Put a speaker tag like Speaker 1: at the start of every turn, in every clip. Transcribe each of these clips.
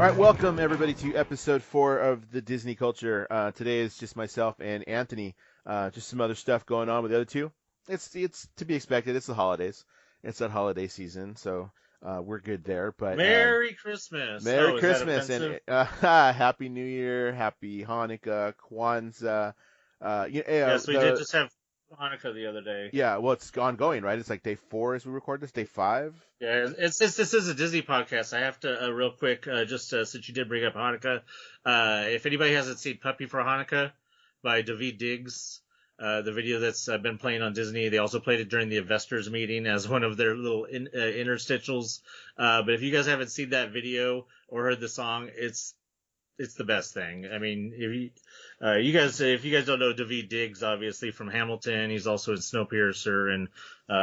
Speaker 1: All right, welcome everybody to episode 4 of the Disney Culture. Today is just myself and Anthony. Just some other stuff going on with the other two. It's to be expected. It's the holidays. It's that holiday season, so we're good there. But
Speaker 2: Merry Christmas.
Speaker 1: Merry
Speaker 2: Is
Speaker 1: Christmas
Speaker 2: that
Speaker 1: and Happy New Year, Happy Hanukkah, Kwanzaa.
Speaker 2: Yes, we did just have Hanukkah the other day.
Speaker 1: Yeah, well, it's ongoing, right? It's like day 4 as we record this, day 5.
Speaker 2: Yeah, this is a Disney podcast. I have to real quick, since you did bring up Hanukkah, if anybody hasn't seen Puppy for Hanukkah by David Diggs, the video that's been playing on Disney, they also played it during the investors meeting as one of their little interstitials. But if you guys haven't seen that video or heard the song, it's the best thing. I mean, if you guys don't know David Diggs, obviously from Hamilton, he's also in Snowpiercer and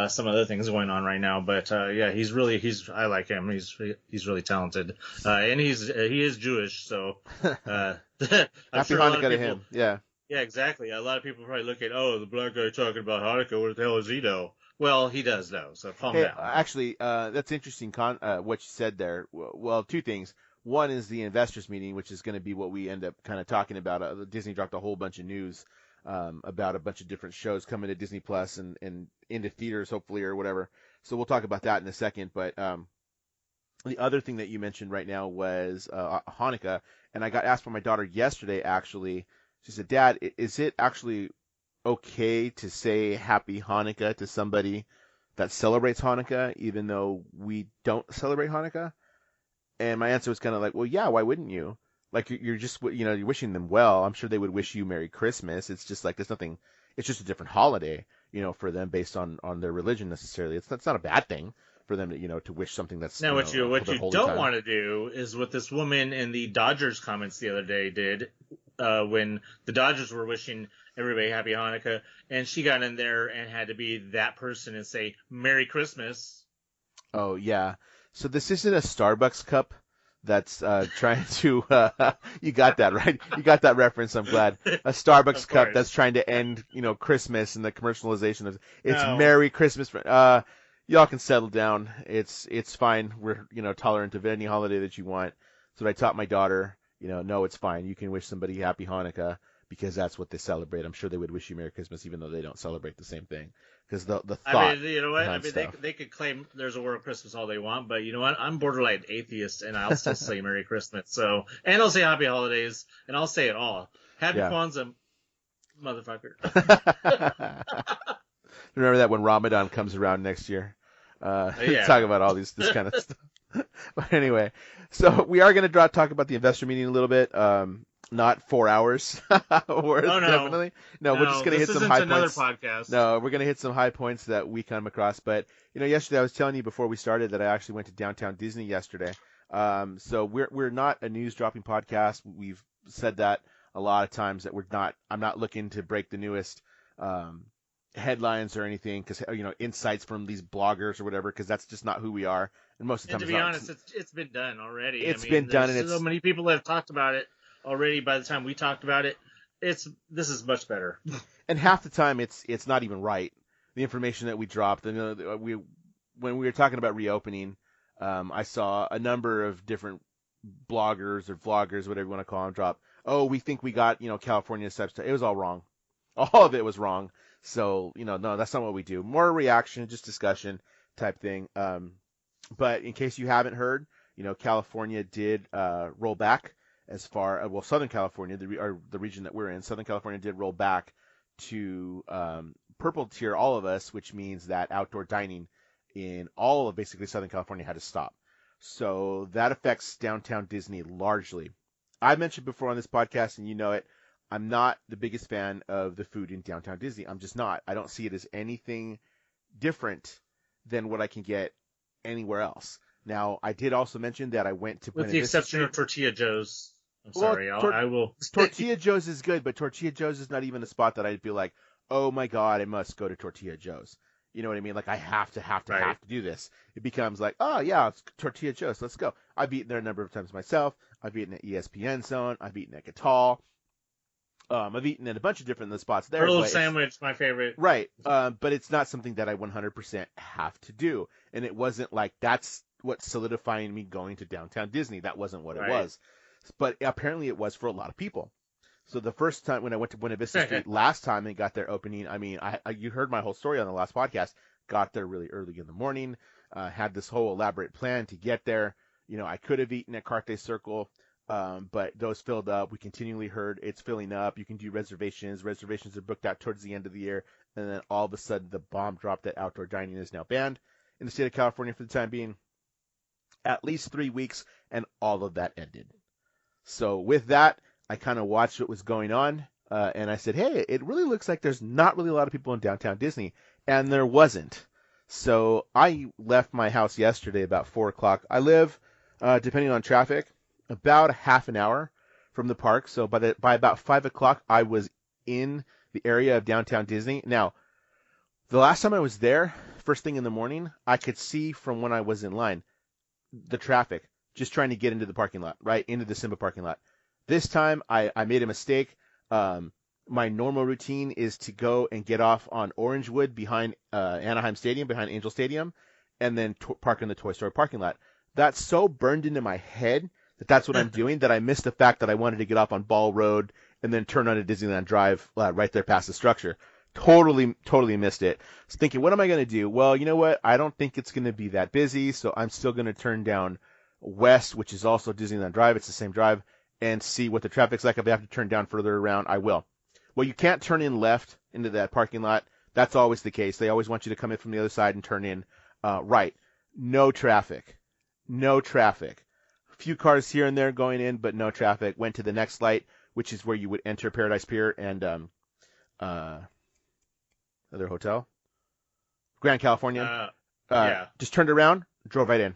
Speaker 2: some other things going on right now. But yeah, I like him. He's really talented, and he is Jewish, so I'm
Speaker 1: Happy
Speaker 2: sure a lot
Speaker 1: Hanukkah
Speaker 2: of
Speaker 1: to
Speaker 2: people,
Speaker 1: him. Yeah.
Speaker 2: Yeah, exactly. A lot of people probably look at, the black guy talking about Hanukkah. What the hell does he know? Well, he does know. So calm down.
Speaker 1: Actually, that's interesting. What you said there. Well, two things. One is the investors meeting, which is going to be what we end up kind of talking about. Disney dropped a whole bunch of news about a bunch of different shows coming to Disney Plus and into theaters, hopefully, or whatever. So we'll talk about that in a second. But the other thing that you mentioned right now was Hanukkah. And I got asked by my daughter yesterday, actually. She said, Dad, is it actually okay to say Happy Hanukkah to somebody that celebrates Hanukkah, even though we don't celebrate Hanukkah? And my answer was kind of like, well, yeah, why wouldn't you? Like, you're just, you're wishing them well. I'm sure they would wish you Merry Christmas. It's just like, it's just a different holiday, for them based on their religion necessarily. That's not a bad thing for them to, to wish something that's,
Speaker 2: now what you don't want to do is what this woman in the Dodgers comments the other day did, when the Dodgers were wishing everybody Happy Hanukkah, and she got in there and had to be that person and say Merry Christmas.
Speaker 1: Oh, yeah. So this isn't a Starbucks cup that's trying to you got that, right? You got that reference, I'm glad. A Starbucks cup that's trying to end, Christmas and the commercialization of it's no. Merry Christmas. Y'all can settle down. It's fine. We're, tolerant of any holiday that you want. So I taught my daughter, no, it's fine. You can wish somebody Happy Hanukkah because that's what they celebrate. I'm sure they would wish you Merry Christmas even though they don't celebrate the same thing. Because the thought.
Speaker 2: I mean, you know what? I mean, they could claim there's a world Christmas all they want, but you know what? I'm borderline atheist, and I'll still say Merry Christmas. So, and I'll say Happy Holidays, and I'll say it all. Happy Kwanzaa, motherfucker.
Speaker 1: Remember that when Ramadan comes around next year? Talk about all this kind of stuff. But anyway, so we are going to talk about the investor meeting a little bit. Not 4 hours worth, definitely. No, we're just going to hit some high points.
Speaker 2: Podcast.
Speaker 1: No, we're going to hit some high points that we come across. But, yesterday I was telling you before we started that I actually went to Downtown Disney yesterday. So we're not a news dropping podcast. We've said that a lot of times that I'm not looking to break the newest headlines or anything because, insights from these bloggers or whatever, because that's just not who we are. And most of the time,
Speaker 2: to be honest, it's been done already.
Speaker 1: It's been done, and
Speaker 2: so many people have talked about it already. By the time we talked about it, this is much better.
Speaker 1: And half the time, it's not even right. The information that we dropped, when we were talking about reopening, I saw a number of different bloggers or vloggers, whatever you want to call them, drop. Oh, we think we got California steps. It was all wrong. All of it was wrong. So no, that's not what we do. More reaction, just discussion type thing. But in case you haven't heard, California did roll back. As far Southern California, the region that we're in, Southern California did roll back to purple tier, all of us, which means that outdoor dining in all of basically Southern California had to stop. So that affects downtown Disney largely. I mentioned before on this podcast, and you know it, I'm not the biggest fan of the food in downtown Disney. I'm just not. I don't see it as anything different than what I can get anywhere else. Now, I did also mention that I went to
Speaker 2: Buena Vista Street. With the exception of Tortilla Joe's. I'm sorry, I will.
Speaker 1: Tortilla Joe's is good, but Tortilla Joe's is not even a spot that I'd be like, oh my God, I must go to Tortilla Joe's. You know what I mean? Like, I have to do this. It becomes like, oh yeah, it's Tortilla Joe's, let's go. I've eaten there a number of times myself. I've eaten at ESPN Zone. I've eaten at Catal. I've eaten at a bunch of different spots there.
Speaker 2: Grilled sandwich, my favorite.
Speaker 1: Right. But it's not something that I 100% have to do. And it wasn't like that's what's solidifying me going to downtown Disney. That wasn't what it
Speaker 2: Right.
Speaker 1: was, but apparently it was for a lot of people. So the first time when I went to Buena Vista Street last time and got their opening, I mean, you heard my whole story on the last podcast. Got there really early in the morning, had this whole elaborate plan to get there. You know, I could have eaten at Carthay Circle, but those filled up. We continually heard it's filling up. You can do reservations. Reservations are booked out towards the end of the year. And then all of a sudden the bomb dropped that outdoor dining is now banned in the state of California for the time being. At least 3 weeks, and all of that ended. So with that, I kind of watched what was going on, and I said, hey, it really looks like there's not really a lot of people in downtown Disney, and there wasn't. So I left my house yesterday about 4 o'clock. I live, depending on traffic, about a half an hour from the park. So by about 5 o'clock, I was in the area of downtown Disney. Now, the last time I was there, first thing in the morning, I could see from when I was in line the traffic just trying to get into the parking lot, right, into the Simba parking lot. This time, I made a mistake. My normal routine is to go and get off on Orangewood behind Anaheim Stadium, behind Angel Stadium, and then park in the Toy Story parking lot. That's so burned into my head that that's what I'm doing that I missed the fact that I wanted to get off on Ball Road and then turn onto Disneyland Drive right there past the structure. Totally missed it. I was thinking, what am I going to do? Well, you know what? I don't think it's going to be that busy, so I'm still going to turn down West, which is also Disneyland Drive. It's the same drive, and see what the traffic's like. If I have to turn down further around, I will. Well, you can't turn in left into that parking lot. That's always the case. They always want you to come in from the other side and turn in right. No traffic. No traffic. A few cars here and there going in, but no traffic. Went to the next light, which is where you would enter Paradise Pier and other hotel, Grand California.
Speaker 2: Yeah.
Speaker 1: Just turned around, drove right in.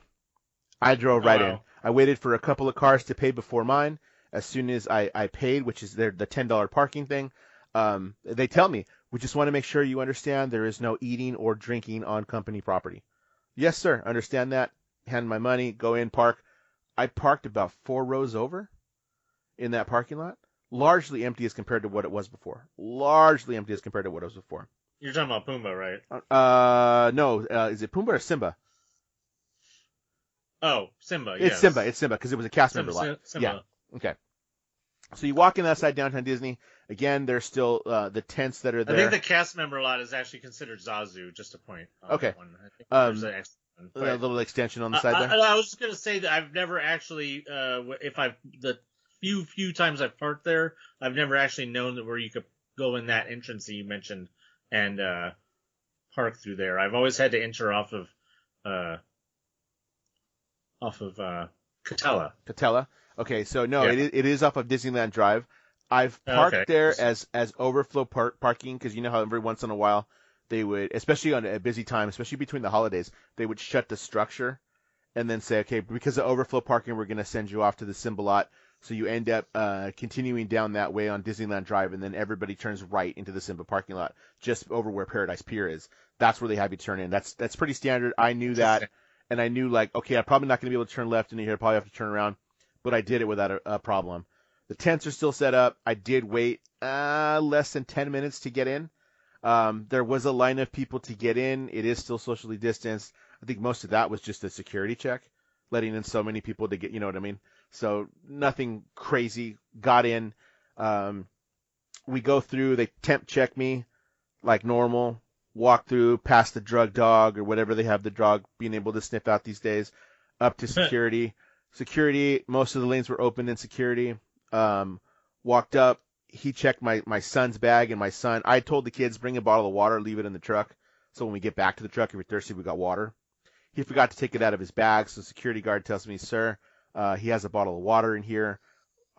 Speaker 1: I drove right in. I waited for a couple of cars to pay before mine. As soon as I paid, which is the $10 parking thing, they tell me, we just want to make sure you understand there is no eating or drinking on company property. Yes, sir. Understand that. Hand my money, go in, park. I parked about 4 rows over in that parking lot. Largely empty as compared to what it was before.
Speaker 2: You're talking about Pumbaa, right?
Speaker 1: No. Is it Pumbaa or Simba?
Speaker 2: Oh, Simba.
Speaker 1: It's
Speaker 2: yes.
Speaker 1: Simba, because it was a cast member lot.
Speaker 2: Simba.
Speaker 1: Yeah. Okay. So you walk in that side downtown Disney. Again, there's still the tents that are there.
Speaker 2: I think the cast member lot is actually considered Zazu. Just a point.
Speaker 1: Okay.
Speaker 2: That one. I think there's an extra one,
Speaker 1: a little extension on the side there.
Speaker 2: I was just gonna say that I've never actually, the few times I've parked there, I've never actually known that where you could go in that entrance that you mentioned and park through there. I've always had to enter off of Catella.
Speaker 1: Catella. Okay, so no,
Speaker 2: Yeah.
Speaker 1: it is off of Disneyland Drive. I've parked there as overflow parking, because you know how every once in a while they would, especially on a busy time, especially between the holidays, they would shut the structure and then say, okay, because of overflow parking, we're going to send you off to the Simba lot. So you end up continuing down that way on Disneyland Drive, and then everybody turns right into the Simba parking lot, just over where Paradise Pier is. That's where they have you turn in. That's pretty standard. I knew that, and I knew, like, okay, I'm probably not going to be able to turn left into here. I probably have to turn around, but I did it without a problem. The tents are still set up. I did wait less than 10 minutes to get in. There was a line of people to get in. It is still socially distanced. I think most of that was just a security check, letting in so many people to get, you know what I mean? So nothing crazy. Got in. We go through. They temp check me like normal. Walk through, past the drug dog or whatever they have the dog being able to sniff out these days, up to security. Security, most of the lanes were open in security. Walked up. He checked my son's bag, and my son, I told the kids, bring a bottle of water, leave it in the truck. So when we get back to the truck, if you're thirsty, we got water. He forgot to take it out of his bag. So security guard tells me, sir, he has a bottle of water in here.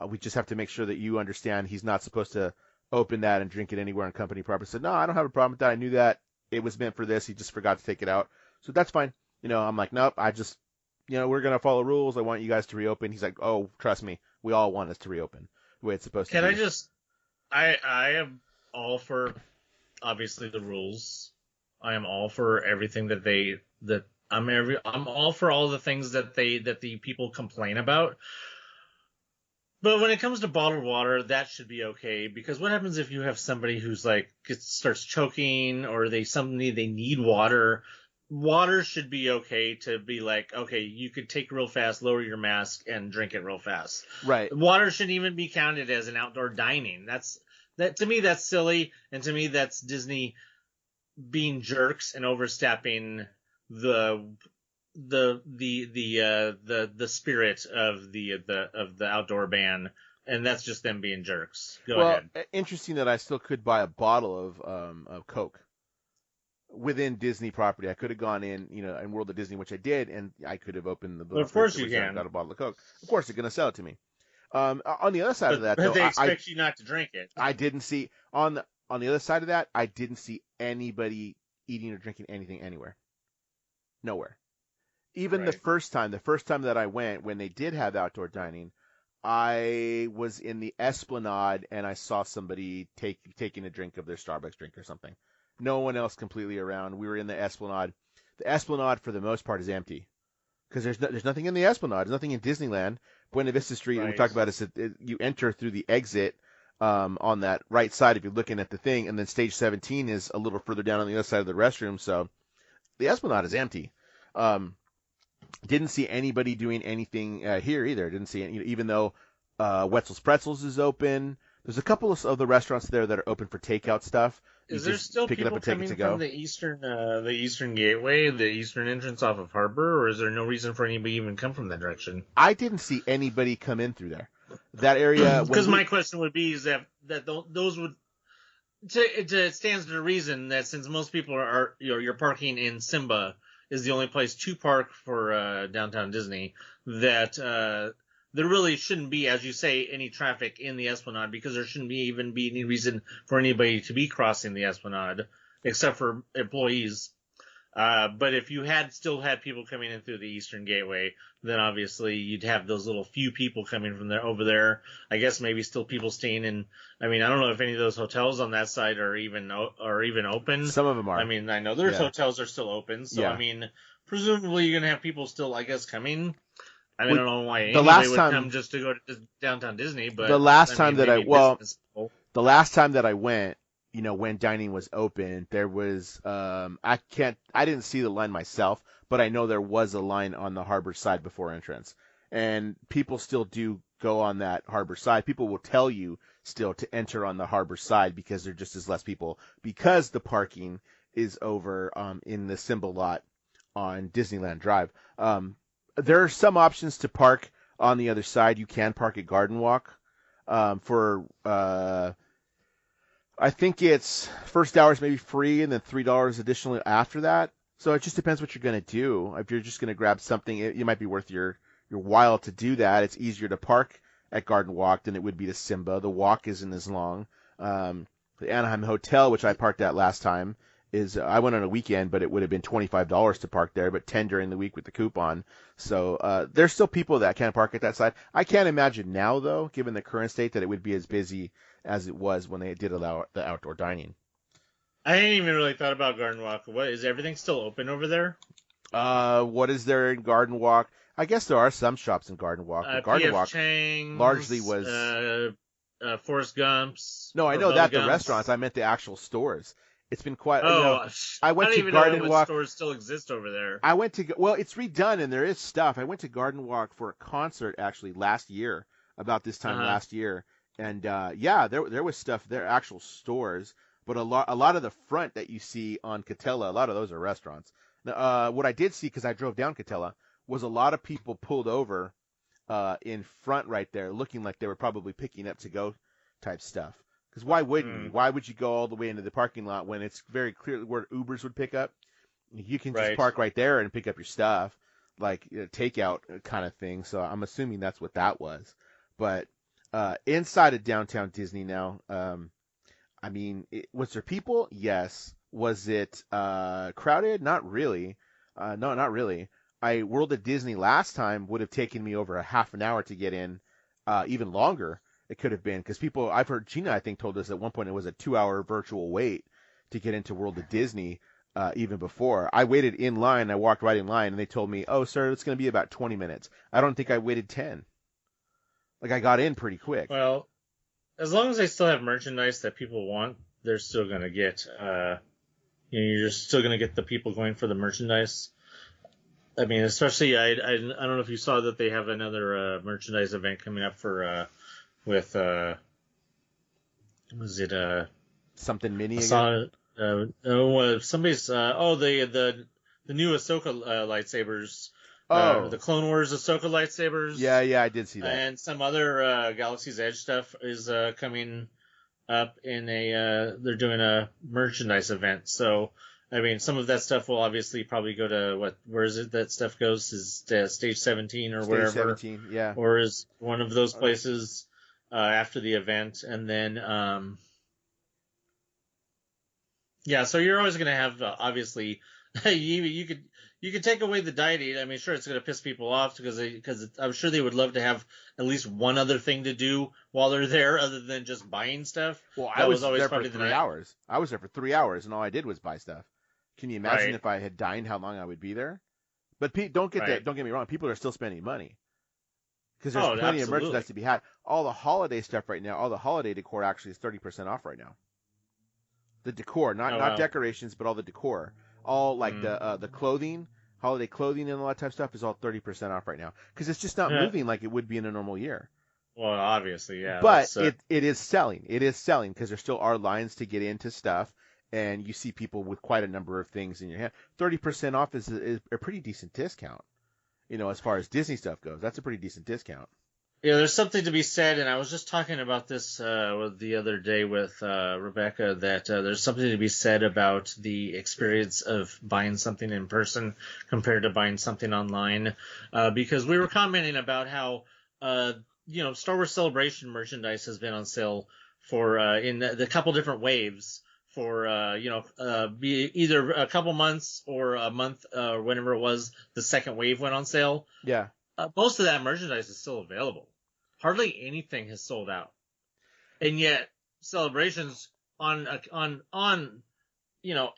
Speaker 1: We just have to make sure that you understand he's not supposed to open that and drink it anywhere on company property. I said, no, I don't have a problem with that. I knew that it was meant for this. He just forgot to take it out. So that's fine. I'm like, nope, we're going to follow rules. I want you guys to reopen. He's like, oh, trust me. We all want us to reopen the way it's supposed to be.
Speaker 2: I am all for, obviously, the rules. I am all for everything I'm all for all the things that the people complain about. But when it comes to bottled water, that should be okay, because what happens if you have somebody who's like starts choking, or they need water? water should be okay to be like, okay, you could take real fast, lower your mask, and drink it real fast.
Speaker 1: Right.
Speaker 2: Water shouldn't even be counted as an outdoor dining. That to me that's silly, and to me that's Disney being jerks and overstepping the the spirit of the outdoor ban, and that's just them being jerks. Go ahead.
Speaker 1: Interesting that I still could buy a bottle of Coke within Disney property. I could have gone in, in World of Disney, which I did, and I could have opened the
Speaker 2: Well, of course you can.
Speaker 1: got a bottle of Coke. Of course, they're going to sell it to me. On the other side of that, though,
Speaker 2: they expect you not to drink it.
Speaker 1: I didn't see on the other side of that. I didn't see anybody eating or drinking anything anywhere. Nowhere. Even
Speaker 2: Right.
Speaker 1: the first time that I went, when they did have outdoor dining, I was in the Esplanade and I saw somebody taking a drink of their Starbucks drink or something. No one else completely around. We were in the Esplanade. The Esplanade, for the most part, is empty because there's nothing in the Esplanade. There's nothing in Disneyland. Buena Vista Street, and we
Speaker 2: Right.
Speaker 1: talked about it. You enter through the exit on that right side if you're looking at the thing, and then stage 17 is a little further down on the other side of the restroom. So the Esplanade is empty. Didn't see anybody doing anything here either. Didn't see any, even though Wetzel's Pretzels is open. There's a couple of the restaurants there that are open for takeout stuff.
Speaker 2: Is there still people coming from the eastern gateway, the eastern entrance off of Harbor, or is there no reason for anybody to even come from that direction?
Speaker 1: I didn't see anybody come in through there. That area.
Speaker 2: Because my question would be is that those would it stands to reason that since most people are you're parking in Simba is the only place to park for downtown Disney, that there really shouldn't be, as you say, any traffic in the Esplanade, because there shouldn't even be any reason for anybody to be crossing the Esplanade except for employees. But if you still had people coming in through the Eastern Gateway, then obviously you'd have those little few people coming from there over there. I guess maybe still people staying in. I mean, I don't know if any of those hotels on that side are even open.
Speaker 1: Some of them are.
Speaker 2: I mean, I know there's hotels are still open, so I mean, presumably you're gonna have people still, I guess, coming. I mean, I don't know why anybody would come just to go to downtown Disney, but
Speaker 1: the last time that I went, when dining was open, there was I didn't see the line myself, but I know there was a line on the harbor side before entrance, and people still do go on that harbor side. People will tell you still to enter on the harbor side because there just is less people, because the parking is over in the Symbol lot on Disneyland Drive. There are some options to park on the other side. You can park at Garden Walk for I think it's first hour is maybe free and then $3 additionally after that. So it just depends what you're going to do. If you're just going to grab something, it might be worth your while to do that. It's easier to park at Garden Walk than it would be to Simba. The walk isn't as long. The Anaheim Hotel, which I parked at last time, I went on a weekend, but it would have been $25 to park there, but $10 during the week with the coupon. So there's still people that can park at that side. I can't imagine now, though, given the current state, that it would be as busy as it was when they did allow the outdoor dining.
Speaker 2: I hadn't even really thought about Garden Walk. What is everything still open over there?
Speaker 1: What is there in Garden Walk? I guess there are some shops in Garden Walk. But Garden Walk
Speaker 2: Chang's,
Speaker 1: largely was
Speaker 2: Forrest Gump's.
Speaker 1: No, I know that the restaurants. I meant the actual stores. It's been quite.
Speaker 2: I went to Garden Walk. Stores still exist over there.
Speaker 1: It's redone and there is stuff. I went to Garden Walk for a concert actually last year, about this time last year, and there was stuff there, actual stores, but a lot of the front that you see on Catella, a lot of those are restaurants. What I did see, because I drove down Catella, was a lot of people pulled over in front right there, looking like they were probably picking up to-go type stuff. Because why wouldn't you? Why would you go all the way into the parking lot when it's very clear where Ubers would pick up? You can just park right there and pick up your stuff, like takeout kind of thing. So I'm assuming that's what that was. But inside of downtown Disney now, I mean, was there people? Yes. Was it crowded? Not really. No, not really. World of Disney last time would have taken me over a half an hour to get in, even longer. It could have been, because I've heard Gina, I think, told us at one point it was a 2-hour virtual wait to get into World of Disney, even before. I waited in line. I walked right in line, and they told me, "Oh, sir, it's going to be about 20 minutes." I don't think I waited 10. Like, I got in pretty quick.
Speaker 2: Well, as long as they still have merchandise that people want, they're still going to get you're still going to get the people going for the merchandise. I mean, especially I don't know if you saw that they have another merchandise event coming up for with was it
Speaker 1: Something mini
Speaker 2: I
Speaker 1: again?
Speaker 2: saw somebody's the new Ahsoka lightsabers,
Speaker 1: Oh,
Speaker 2: the Clone Wars Ahsoka lightsabers,
Speaker 1: yeah, I did see that.
Speaker 2: and some other Galaxy's Edge stuff is coming up in they're doing a merchandise event. So I mean, some of that stuff will obviously probably go to where is it that stuff goes, is stage 17 or
Speaker 1: Stage
Speaker 2: wherever,
Speaker 1: 17, yeah.
Speaker 2: or is one of those places after the event. And then yeah, so you're always going to have obviously you could take away the deity. I mean, sure, it's going to piss people off because I'm sure they would love to have at least one other thing to do while they're there other than just buying stuff.
Speaker 1: Well, I
Speaker 2: That
Speaker 1: was
Speaker 2: was always
Speaker 1: there for
Speaker 2: probably the
Speaker 1: 3 hours. I was there for 3 hours, and all I did was buy stuff. Can you imagine
Speaker 2: right,
Speaker 1: if I had dined, how long I would be there? But don't get
Speaker 2: right.
Speaker 1: that. Don't get me wrong. People are still spending money because there's
Speaker 2: Oh,
Speaker 1: plenty of
Speaker 2: absolutely.
Speaker 1: merchandise to be had. All the holiday stuff right now, all the holiday decor actually is 30% off right now. The decor,
Speaker 2: Oh
Speaker 1: not
Speaker 2: well.
Speaker 1: decorations, but all the decor, all like
Speaker 2: Mm.
Speaker 1: the clothing, holiday clothing, and all that type of stuff is all 30% off right now because it's just not
Speaker 2: Yeah.
Speaker 1: moving like it would be in a normal year.
Speaker 2: Well, obviously, yeah.
Speaker 1: But
Speaker 2: That's
Speaker 1: it is selling. It is selling because there still are lines to get into stuff, and you see people with quite a number of things in your hand. 30% off is a pretty decent discount. As far as Disney stuff goes, that's a pretty decent discount.
Speaker 2: yeah. There's something to be said, and I was just talking about this the other day with Rebecca that there's something to be said about the experience of buying something in person compared to buying something online, because we were commenting about how Star Wars Celebration merchandise has been on sale for in the couple different waves for be either a couple months or a month whenever it was the second wave went on sale.
Speaker 1: Yeah.
Speaker 2: Most of that merchandise is still available. Hardly anything has sold out, and yet celebrations on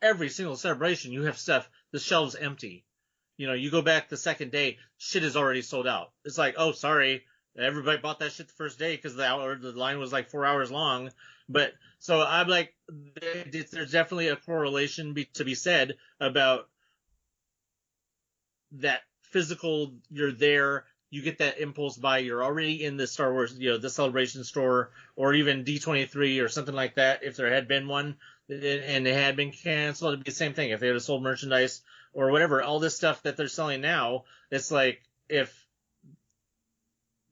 Speaker 2: every single celebration you have stuff. The shelves empty. You go back the second day, shit is already sold out. It's like, oh, sorry, everybody bought that shit the first day because the line was like 4 hours long. But so I'm like, there's definitely a correlation to be said about that physical. You're there, you get that impulse buy, you're already in the Star Wars, the Celebration store, or even D23 or something like that. If there had been one and it had been canceled, it'd be the same thing. If they had sold merchandise or whatever, all this stuff that they're selling now, it's like if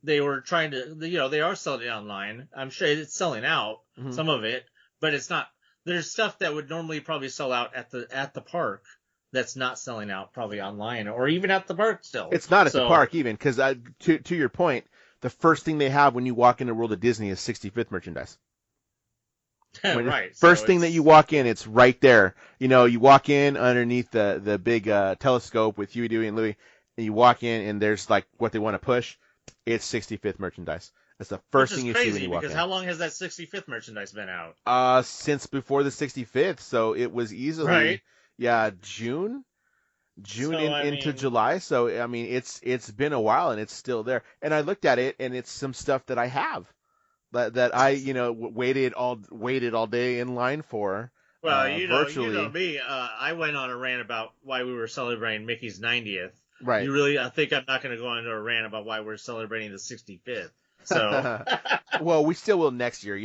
Speaker 2: they were trying to, they are selling it online. I'm sure it's selling out,
Speaker 1: Mm-hmm.
Speaker 2: some of it, but it's not. There's stuff that would normally probably sell out at the park that's not selling out probably online or even at the park still.
Speaker 1: It's not at the
Speaker 2: So
Speaker 1: park even because to your point, the first thing they have when you walk into World of Disney is 65th merchandise.
Speaker 2: right.
Speaker 1: First
Speaker 2: So
Speaker 1: thing that you walk in, it's right there. You walk in underneath the big telescope with Huey, Dewey, and Louie, and you walk in, and there's like what they want to push. It's 65th merchandise. That's the
Speaker 2: which
Speaker 1: first
Speaker 2: is
Speaker 1: thing you see when
Speaker 2: crazy
Speaker 1: you walk
Speaker 2: because
Speaker 1: in.
Speaker 2: how long has that 65th merchandise been out?
Speaker 1: Since before the 65th, so it was easily,
Speaker 2: Right.
Speaker 1: yeah, June
Speaker 2: So I
Speaker 1: into
Speaker 2: mean,
Speaker 1: July. So I mean, it's been a while and it's still there. And I looked at it, and it's some stuff that I have that I waited all day in line for,
Speaker 2: well, you know
Speaker 1: virtually.
Speaker 2: me. I went on a rant about why we were celebrating Mickey's 90th.
Speaker 1: Right.
Speaker 2: You really, I think I'm not going to go into a rant about why we're celebrating the 65th. So,
Speaker 1: Well, we still will next year.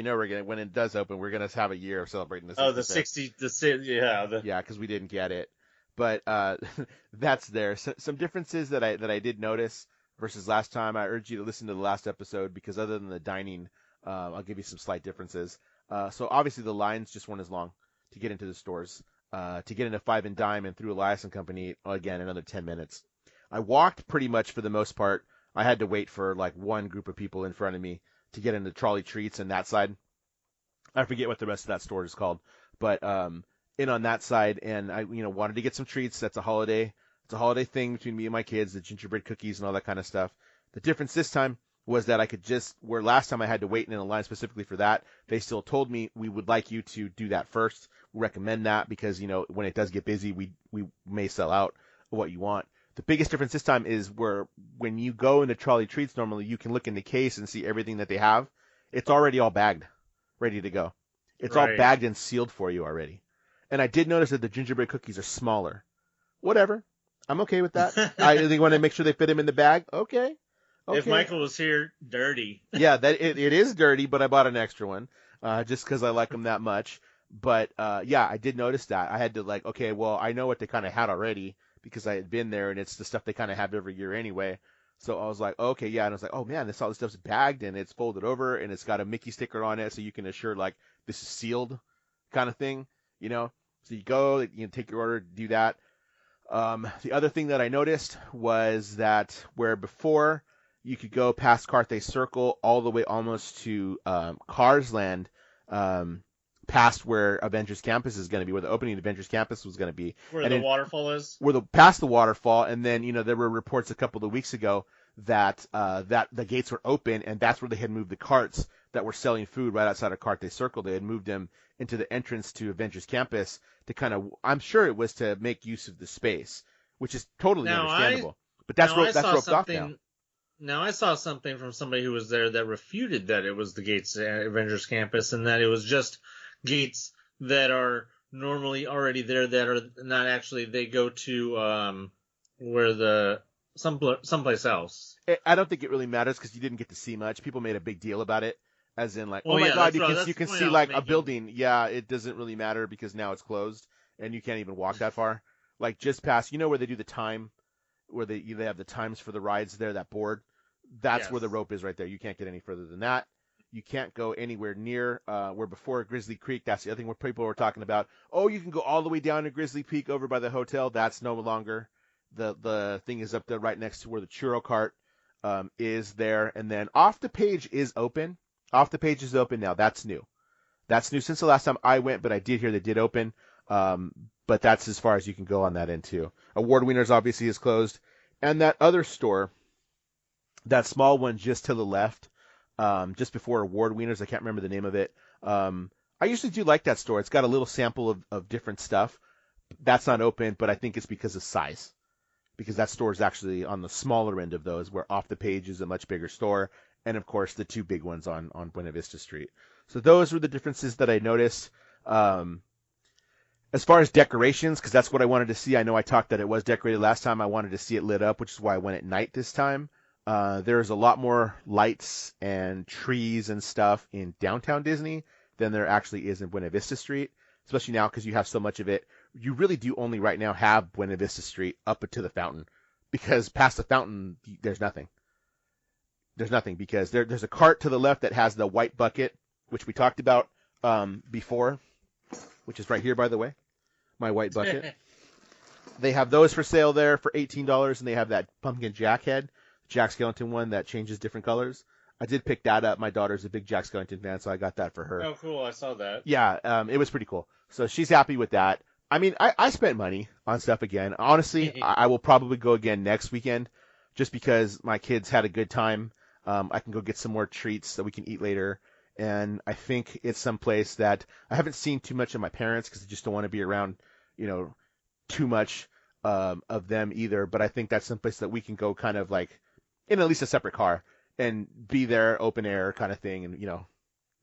Speaker 1: When it does open, we're gonna have a year of celebrating the
Speaker 2: oh, the
Speaker 1: 65th.
Speaker 2: 60, yeah,
Speaker 1: Yeah, because we didn't get it, but that's there. Some differences that I did notice versus last time. I urge you to listen to the last episode because other than the dining, I'll give you some slight differences. So obviously the lines just weren't as long to get into the stores. To get into Five and Dime and through Elias and Company, again, another 10 minutes. I walked pretty much for the most part. I had to wait for like one group of people in front of me to get into Trolley Treats and that side. I forget what the rest of that store is called, but in on that side, and I wanted to get some treats. That's a holiday. It's a holiday thing between me and my kids, the gingerbread cookies and all that kind of stuff. The difference this time was that I could where last time I had to wait in a line specifically for that, they still told me we would like you to do that first. We recommend that because when it does get busy, we may sell out of what you want. The biggest difference this time is where when you go into Trolley Treats, normally you can look in the case and see everything that they have. It's already all bagged, ready to go. It's all
Speaker 2: right.
Speaker 1: bagged and sealed for you already. And I did notice that the gingerbread cookies are smaller. Whatever. I'm okay with that. They want to make sure they fit them in the bag. Okay.
Speaker 2: If Michael was here, dirty.
Speaker 1: Yeah, it is dirty, but I bought an extra one just because I like them that much. But yeah, I did notice that. I had to like, okay, well, I know what they kind of had already because I had been there, and it's the stuff they kind of have every year anyway. So I was like, okay, yeah, and I was like, oh man, all this stuff's bagged and it's folded over and it's got a Mickey sticker on it, so you can assure like this is sealed, kind of thing, you know. So you go, you take your order, do that. The other thing that I noticed was that where before you could go past Carthay Circle all the way almost to Cars Land, past where Avengers Campus is going to be, where the opening of Avengers Campus was going to be.
Speaker 2: Where the waterfall is?
Speaker 1: Past the waterfall, and then, there were reports a couple of weeks ago that that the gates were open, and that's where they had moved the carts that were selling food right outside of Carthay Circle. They had moved them into the entrance to Avengers Campus to kind of, I'm sure it was to make use of the space, which is totally understandable. But that's roped off now.
Speaker 2: Now, I saw something from somebody who was there that refuted that it was the gates at Avengers Campus and that it was just gates that are normally already there that are not actually, they go to someplace else.
Speaker 1: I don't think it really matters because you didn't get to see much. People made a big deal about it, as in like, God, you can see like a building. Yeah, it doesn't really matter because now it's closed and you can't even walk that far. Like just past, where they do the time, where they have the times for the rides there, that board. That's where the rope is right there. You can't get any further than that. You can't go anywhere near where before Grizzly Creek. That's the other thing where people were talking about. Oh, you can go all the way down to Grizzly Peak over by the hotel. That's no longer. The thing is up there right next to where the churro cart is there. And then Off the Page is open. Off the Page is open now. That's new. That's new since the last time I went, but I did hear they did open. But that's as far as you can go on that end too. Award Winners obviously is closed. And that other store, that small one just to the left, just before Award Wieners, I can't remember the name of it. I usually do like that store. It's got a little sample of different stuff. That's not open, but I think it's because of size. Because that store is actually on the smaller end of those, where Off the Page is a much bigger store. And, of course, the two big ones on Buena Vista Street. So those were the differences that I noticed. As far as decorations, because that's what I wanted to see. I know I talked that it was decorated last time. I wanted to see it lit up, which is why I went at night this time. There's a lot more lights and trees and stuff in downtown Disney than there actually is in Buena Vista Street, especially now because you have so much of it. You really do only right now have Buena Vista Street up to the fountain, because past the fountain, there's nothing. There's nothing because there's a cart to the left that has the white bucket, which we talked about before, which is right here, by the way, my white bucket. They have those for sale there for $18, and they have that pumpkin Jack head, Jack Skellington one that changes different colors. I did pick that up. My daughter's a big Jack Skellington fan, so I got that for her.
Speaker 2: Oh, cool. I saw that.
Speaker 1: Yeah, it was pretty cool. So she's happy with that. I mean, I spent money on stuff again. Honestly, I will probably go again next weekend just because my kids had a good time. I can go get some more treats that we can eat later. And I think it's someplace that I haven't seen too much of my parents because I just don't want to be around, too much of them either. But I think that's someplace that we can go kind of like in at least a separate car and be there, open air kind of thing. And,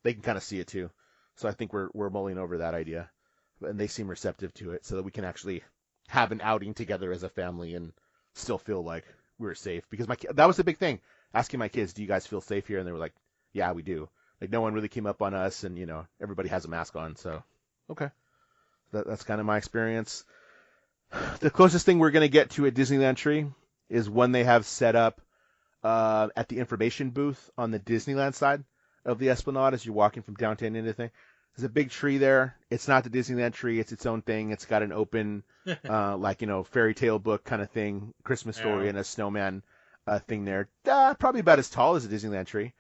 Speaker 1: they can kind of see it too. So I think we're mulling over that idea. And they seem receptive to it so that we can actually have an outing together as a family and still feel like we're safe. Because that was the big thing. Asking my kids, do you guys feel safe here? And they were like, yeah, we do. Like, no one really came up on us, and, everybody has a mask on, so, okay. That's kind of my experience. The closest thing we're going to get to a Disneyland tree is one they have set up at the information booth on the Disneyland side of the Esplanade as you're walking from downtown into the thing. There's a big tree there. It's not the Disneyland tree. It's its own thing. It's got an open, fairy tale book kind of thing, Christmas story, and a snowman thing there. Probably about as tall as a Disneyland tree.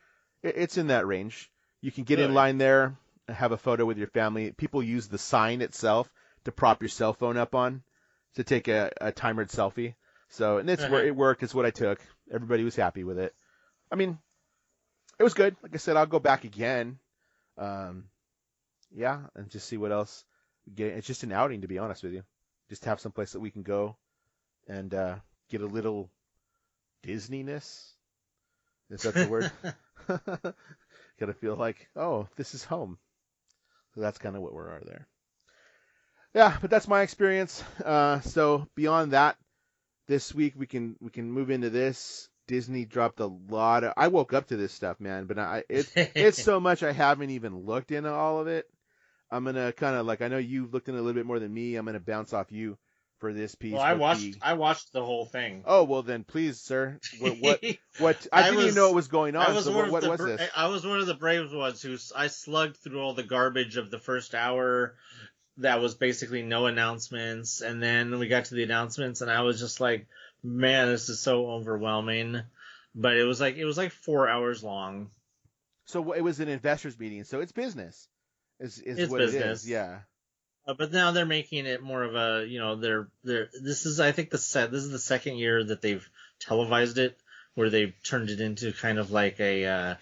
Speaker 1: It's in that range. You can get in line there and have a photo with your family. People use the sign itself to prop your cell phone up on to take a timered selfie. So, and it worked. It's what I took. Everybody was happy with it. I mean, it was good. Like I said, I'll go back again. And just see what else we get. It's just an outing, to be honest with you. Just have some place that we can go and get a little Disney-ness. Is that the word? Gotta feel like, oh, this is home. So that's kind of what we're there. Yeah, but that's my experience. So beyond that, this week we can move into this. Disney dropped a lot of. I woke up to this stuff, man, but it's so much I haven't even looked into all of it. I'm gonna kind of like I know you've looked into a little bit more than me. I'm gonna bounce off you for this
Speaker 2: Well,
Speaker 1: piece.
Speaker 2: I watched the whole thing.
Speaker 1: Oh well, then please, sir. What? I didn't even know what was going on. So what was this?
Speaker 2: I was one of the brave ones who I slugged through all the garbage of the first hour. That was basically no announcements, and then we got to the announcements, and I was just like, man, this is so overwhelming. But it was like 4 hours long.
Speaker 1: So it was an investors meeting, so it's business. It's what
Speaker 2: business.
Speaker 1: It is, yeah.
Speaker 2: But now they're making it more of a, this is, I think this is the second year that they've televised it, where they've turned it into kind of like a,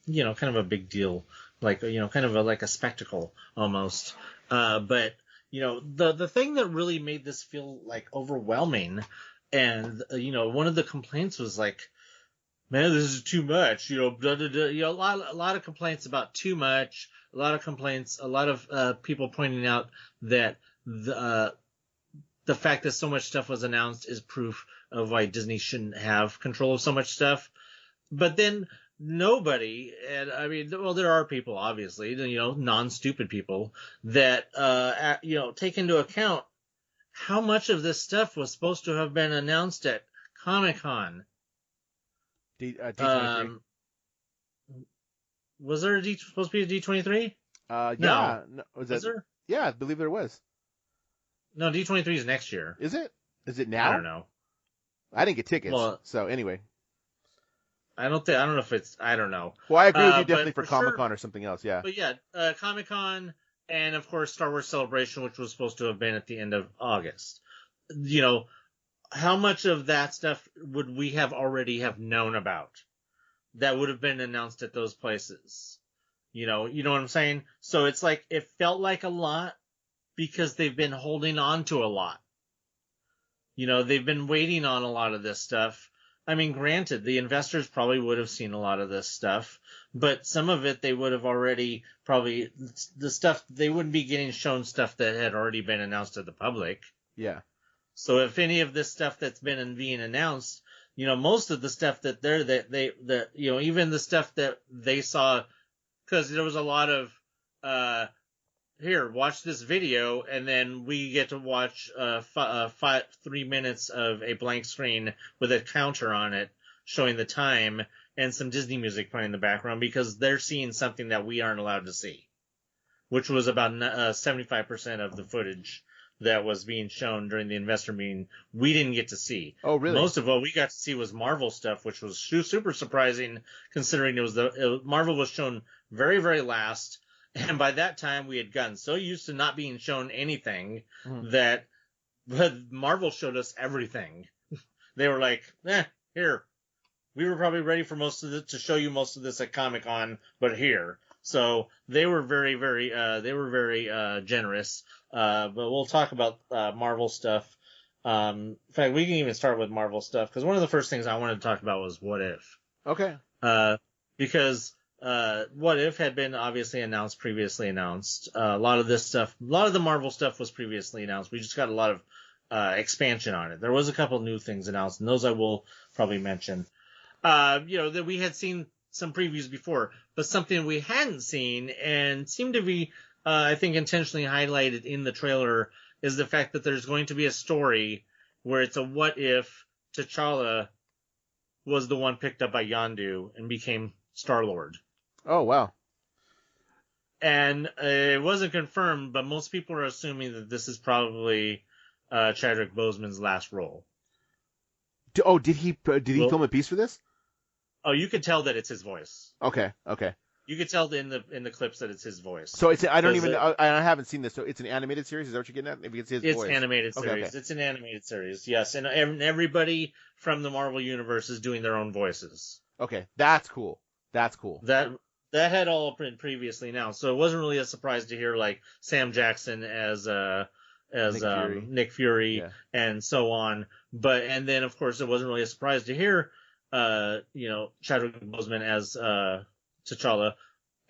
Speaker 2: kind of a big deal, like, kind of like a spectacle almost. But the thing that really made this feel like overwhelming, and one of the complaints was like, man, this is too much. Blah, blah, blah. A lot of complaints about too much. A lot of complaints. A lot of people pointing out that the fact that so much stuff was announced is proof of why Disney shouldn't have control of so much stuff. But then nobody, and I mean, well, there are people, obviously, non-stupid people that, take into account how much of this stuff was supposed to have been announced at Comic-Con.
Speaker 1: D23.
Speaker 2: Was there supposed to be a D23?
Speaker 1: Yeah.
Speaker 2: No.
Speaker 1: Was
Speaker 2: there?
Speaker 1: Yeah, I believe there was.
Speaker 2: No, D23 is next year.
Speaker 1: Is it? Is it now?
Speaker 2: I don't know.
Speaker 1: I didn't get tickets.
Speaker 2: Well,
Speaker 1: so anyway.
Speaker 2: I don't know if it's, I don't know.
Speaker 1: Well, I agree with you definitely for Comic-Con or something else, yeah.
Speaker 2: But yeah, Comic-Con and of course Star Wars Celebration, which was supposed to have been at the end of August. How much of that stuff would we have already have known about that would have been announced at those places? You know what I'm saying? So it's like, it felt like a lot because they've been holding on to a lot. They've been waiting on a lot of this stuff. I mean, granted, the investors probably would have seen a lot of this stuff, but some of it they would have already probably, the stuff, they wouldn't be getting shown stuff that had already been announced to the public.
Speaker 1: Yeah.
Speaker 2: So if any of this stuff that's been being announced, most of the stuff that even the stuff that they saw, because there was a lot of, here, watch this video, and then we get to watch 3 minutes of a blank screen with a counter on it showing the time and some Disney music playing in the background because they're seeing something that we aren't allowed to see, which was about 75% of the footage that was being shown during the investor meeting. We didn't get to see.
Speaker 1: Oh, really?
Speaker 2: Most of what we got to see was Marvel stuff, which was super surprising considering Marvel was shown very, very last. And by that time, we had gotten so used to not being shown anything that Marvel showed us everything. They were like, here. We were probably ready for to show you most of this at Comic-Con, but here. So they were very, very, generous. But we'll talk about Marvel stuff. In fact, we can even start with Marvel stuff, because one of the first things I wanted to talk about was What If.
Speaker 1: Okay.
Speaker 2: Because What If had been obviously previously announced. A lot of the Marvel stuff was previously announced. We just got a lot of expansion on it. There was a couple new things announced, and those I will probably mention. That we had seen some previews before, but something we hadn't seen and seemed to be, I think, intentionally highlighted in the trailer is the fact that there's going to be a story where it's a what if T'Challa was the one picked up by Yondu and became Star-Lord.
Speaker 1: Oh, wow.
Speaker 2: And it wasn't confirmed, but most people are assuming that this is probably Chadwick Boseman's last role.
Speaker 1: Did he film a piece for this?
Speaker 2: Oh, you could tell that it's his voice.
Speaker 1: Okay.
Speaker 2: You could tell in the clips that it's his voice.
Speaker 1: So I haven't seen this. So it's an animated series. Is that what you're getting at? Maybe it's his voice.
Speaker 2: It's animated series.
Speaker 1: Okay.
Speaker 2: It's an animated series. Yes, and everybody from the Marvel universe is doing their own voices.
Speaker 1: Okay, that's cool.
Speaker 2: That had all been previously announced, so it wasn't really a surprise to hear like Sam Jackson as Nick Fury and so on. And then of course it wasn't really a surprise to hear Chadwick Boseman as T'Challa.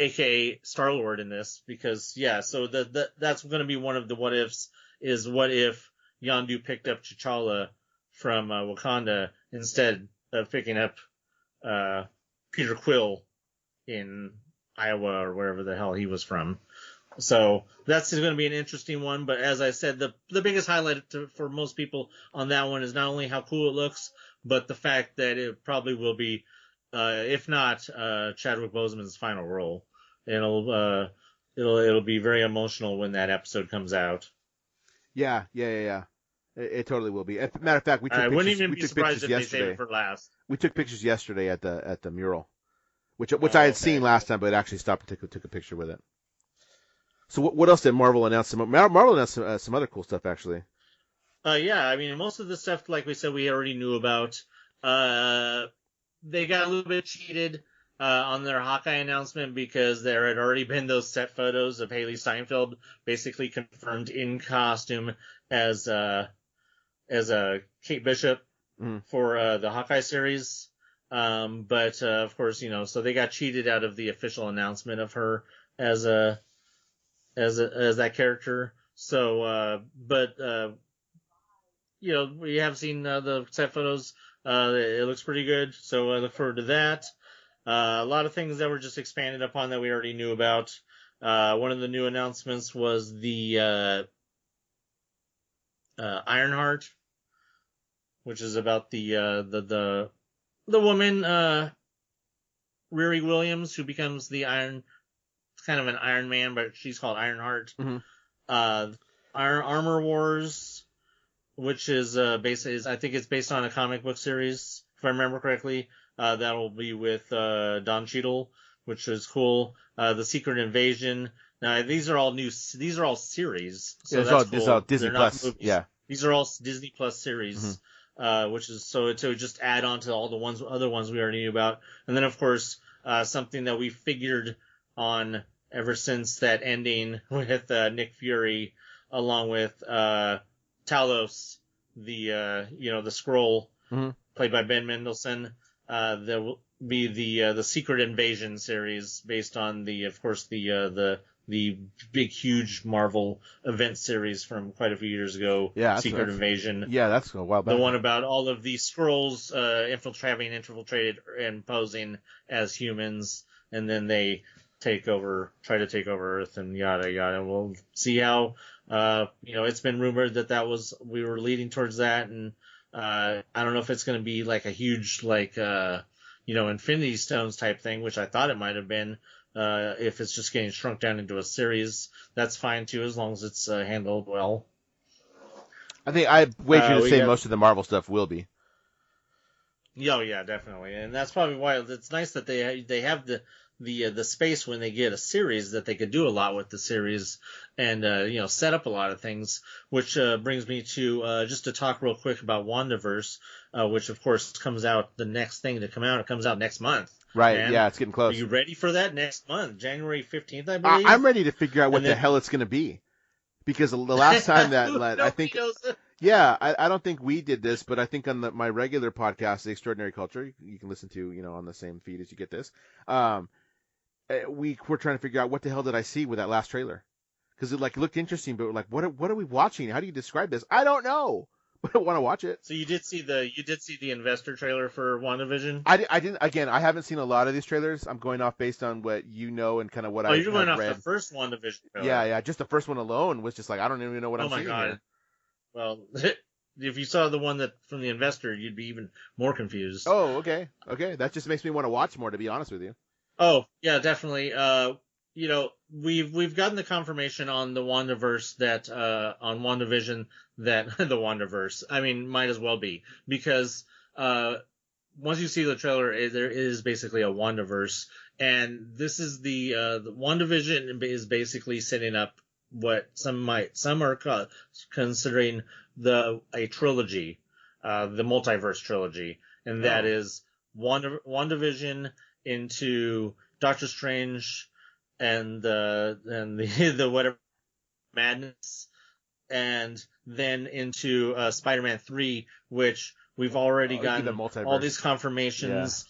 Speaker 2: aka Star-Lord in this, because so that's going to be one of the what ifs, is what if Yondu picked up T'Challa from Wakanda instead of picking up Peter Quill in Iowa or wherever the hell he was from. So that's going to be an interesting one. But as I said, the biggest highlight for most people on that one is not only how cool it looks, but the fact that it probably will be, if not Chadwick Boseman's final role. It'll be very emotional when that episode comes out.
Speaker 1: Yeah. It totally will be. Matter of fact, we took
Speaker 2: wouldn't
Speaker 1: pictures.
Speaker 2: even
Speaker 1: We
Speaker 2: be
Speaker 1: took
Speaker 2: surprised
Speaker 1: pictures
Speaker 2: if they saved
Speaker 1: yesterday.
Speaker 2: it for last.
Speaker 1: We took pictures yesterday at the mural, which I had seen last time, but actually stopped and took a picture with it. So what else did Marvel announce? Marvel announced some other cool stuff, actually.
Speaker 2: Yeah, I mean, most of the stuff, like we said, we already knew about. They got a little bit cheated on their Hawkeye announcement because there had already been those set photos of Haley Steinfeld basically confirmed in costume as Kate Bishop for the Hawkeye series. But of course, so they got cheated out of the official announcement of her as that character. So, we have seen the set photos. It looks pretty good, so I look forward to that. A lot of things that were just expanded upon that we already knew about. One of the new announcements was the Ironheart, which is about the woman Riri Williams, who becomes the kind of an Iron Man, but she's called Ironheart. Armor Wars, which is I think it's based on a comic book series, if I remember correctly. That will be with Don Cheadle, which is cool. The Secret Invasion. Now these are all series, so that's cool.
Speaker 1: This is all Disney
Speaker 2: They're
Speaker 1: Plus.
Speaker 2: not movies.
Speaker 1: Yeah,
Speaker 2: these are all Disney Plus series, which is so to just add on to all the other ones we already knew about, and then of course something that we figured on ever since that ending with Nick Fury, along with Talos, the Skrull, played by Ben Mendelsohn. There will be the Secret Invasion series based on the big huge Marvel event series from quite a few years ago.
Speaker 1: Yeah,
Speaker 2: Secret Invasion.
Speaker 1: Yeah, that's a while back.
Speaker 2: The one about all of these Skrulls infiltrated and posing as humans, and then they try to take over Earth and yada yada. We'll see how. It's been rumored that we were leading towards that, and I don't know if it's going to be like a huge Infinity Stones type thing, which I thought it might have been. If it's just getting shrunk down into a series, that's fine too, as long as it's handled well.
Speaker 1: I think I wager to say most of the Marvel stuff will be.
Speaker 2: Oh yeah, definitely, and that's probably why it's nice that they have the space when they get a series that they could do a lot with the series and set up a lot of things, which brings me to just to talk real quick about WandaVerse, which of course comes out the next thing to come out. It comes out next month.
Speaker 1: Right,
Speaker 2: man.
Speaker 1: Yeah, it's getting close.
Speaker 2: Are you ready for that next month, January 15th, I believe?
Speaker 1: I'm ready to figure out what the hell it's going to be, because the last time I think. Yeah, I don't think we did this, but I think on my regular podcast, The Extraordinary Culture, you can listen to, on the same feed as you get this. We were trying to figure out what the hell did I see with that last trailer, because it looked interesting, but what are we watching? How do you describe this? I don't know, but I want to watch it.
Speaker 2: So you did see the investor trailer for WandaVision?
Speaker 1: I didn't. Again, I haven't seen a lot of these trailers. I'm going off based on what you know and kind of what I. Oh,
Speaker 2: you're going off
Speaker 1: read.
Speaker 2: The first WandaVision trailer.
Speaker 1: Yeah. Just the first one alone was just I don't even know what I'm seeing here. Oh my god.
Speaker 2: Well, if you saw the one that from the investor, you'd be even more confused.
Speaker 1: Oh, okay. That just makes me want to watch more, to be honest with you.
Speaker 2: Oh, yeah, definitely. We've gotten the confirmation on the WandaVerse that on WandaVision that the WandaVerse. I mean, might as well be, because once you see the trailer, there is basically a WandaVerse, and this is the WandaVision is basically setting up what some are considering a trilogy, the multiverse trilogy, and that is WandaVision into Doctor Strange and the whatever madness, and then into Spider-Man 3, which we've already gotten all these confirmations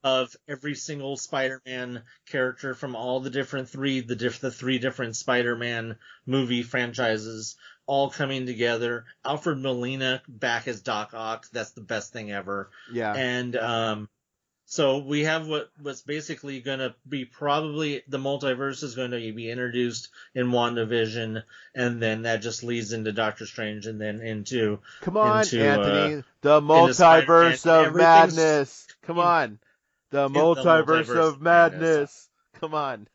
Speaker 2: of every single Spider-Man character from all the three different Spider-Man movie franchises all coming together. Alfred Molina back as Doc Ock. That's the best thing ever.
Speaker 1: Yeah.
Speaker 2: And so we have what's basically going to be probably the multiverse is going to be introduced in WandaVision, and then that just leads into Doctor Strange, and then into
Speaker 1: Anthony, the multiverse of madness. Come on, the multiverse of madness. Come on.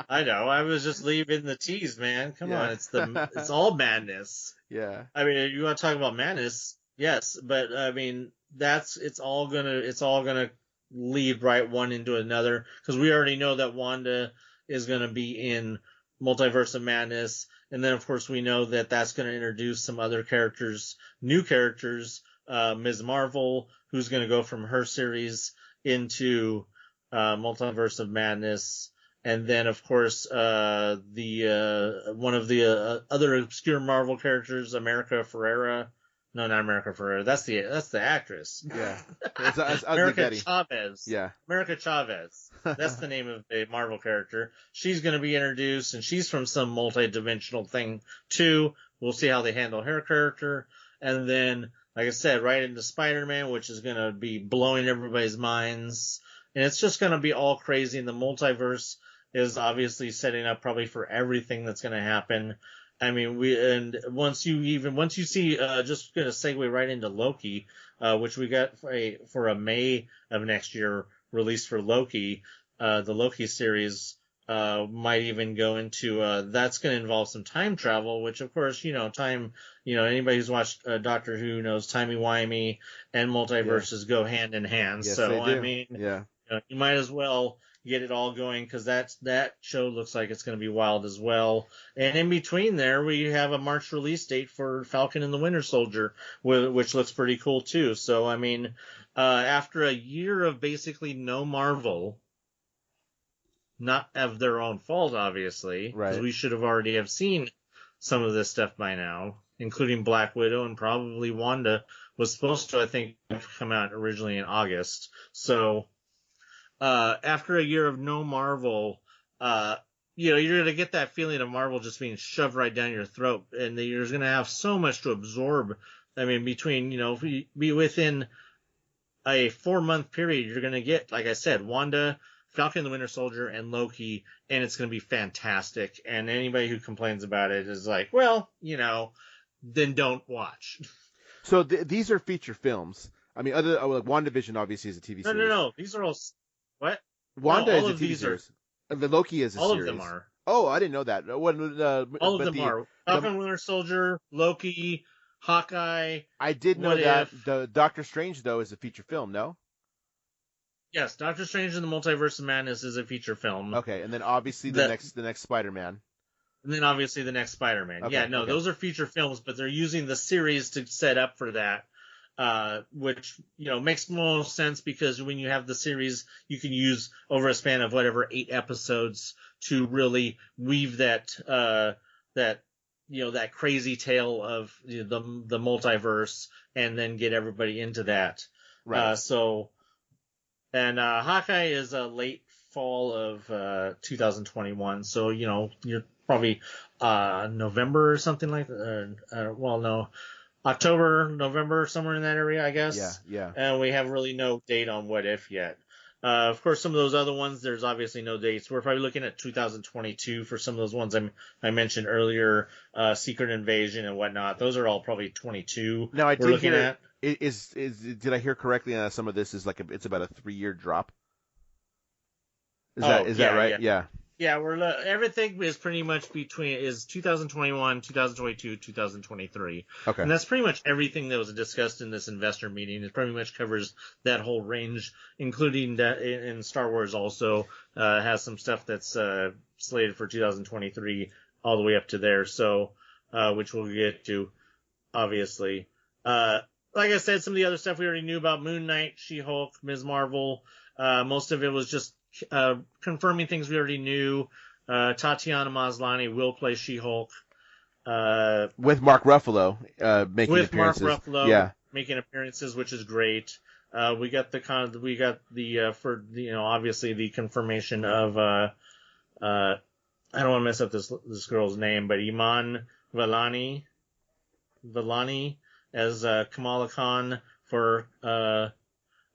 Speaker 2: I know. I was just leaving the tease, man. Come on, it's all madness.
Speaker 1: Yeah.
Speaker 2: I mean, you want to talk about madness? Yes, but I mean it's all gonna lead right one into another, because we already know that Wanda is going to be in Multiverse of Madness, and then of course we know that that's going to introduce some other characters, new characters, Ms. Marvel, who's going to go from her series into Multiverse of Madness, and then of course the one of the other obscure Marvel characters, America Ferrera. No, not America Ferrera. That's the actress.
Speaker 1: Yeah.
Speaker 2: America Chavez.
Speaker 1: Yeah.
Speaker 2: America Chavez. That's the name of a Marvel character. She's going to be introduced, and she's from some multi-dimensional thing too. We'll see how they handle her character. And then, like I said, right into Spider-Man, which is going to be blowing everybody's minds. And it's just going to be all crazy. And the multiverse is obviously setting up probably for everything that's going to happen. I mean, once you see, just gonna segue right into Loki, which we got for a May of next year release for Loki. The Loki series might even go into that's going to involve some time travel, which of course anybody who's watched Doctor Who knows timey-wimey and multiverses go hand in hand.
Speaker 1: Yes,
Speaker 2: so
Speaker 1: they do.
Speaker 2: I mean,
Speaker 1: you
Speaker 2: might as well get it all going, because that show looks like it's going to be wild as well. And in between there, we have a March release date for Falcon and the Winter Soldier, which looks pretty cool too. So I mean, after a year of basically no Marvel, not of their own fault, obviously, because we should have already have seen some of this stuff by now, including Black Widow, and probably Wanda was supposed to, I think, come out originally in August. So after a year of no Marvel, you're going to get that feeling of Marvel just being shoved right down your throat, and you're going to have so much to absorb. I mean, within a 4-month period, you're going to get, like I said, Wanda, Falcon the Winter Soldier, and Loki, and it's going to be fantastic. And anybody who complains about it is like, well, then don't watch.
Speaker 1: So these are feature films. I mean, WandaVision obviously is a TV series.
Speaker 2: No. These are all... What?
Speaker 1: Wanda is a TV series. The Loki is a series.
Speaker 2: All of them are.
Speaker 1: Oh, I didn't know that.
Speaker 2: All of them are. Falcon, Winter Soldier, Loki, Hawkeye.
Speaker 1: I did know that. The Doctor Strange, though, is a feature film, no?
Speaker 2: Yes, Doctor Strange and the Multiverse of Madness is a feature film.
Speaker 1: Okay, and then obviously the next Spider-Man.
Speaker 2: And then obviously the next Spider-Man. Okay, those are feature films, but they're using the series to set up for that. Which, makes more sense, because when you have the series, you can use over a span of 8 episodes to really weave that crazy tale of the multiverse, and then get everybody into that.
Speaker 1: Right.
Speaker 2: Hawkeye is a late fall of 2021. So, you're probably November or something like that. October, November, somewhere in that area, I guess.
Speaker 1: Yeah.
Speaker 2: And we have really no date on What If yet. Of course, some of those other ones, there's obviously no dates. We're probably looking at 2022 for some of those ones I mentioned earlier, Secret Invasion and whatnot. Those are all probably 22.
Speaker 1: Now, I did hear, did I hear correctly? Some of this is it's about a 3-year drop. Is that right? Yeah.
Speaker 2: Yeah, everything is pretty much is 2021, 2022, 2023.
Speaker 1: Okay.
Speaker 2: And that's pretty much everything that was discussed in this investor meeting. It pretty much covers that whole range, including that in Star Wars also has some stuff that's slated for 2023 all the way up to there. So, which we'll get to, obviously. Like I said, some of the other stuff we already knew about: Moon Knight, She-Hulk, Ms. Marvel. Most of it was just confirming things we already knew. Tatiana Maslany will play She-Hulk.
Speaker 1: With Mark Ruffalo making appearances.
Speaker 2: Making appearances, which is great. We got for obviously the confirmation of I don't want to mess up this girl's name, but Iman Vellani as Kamala Khan for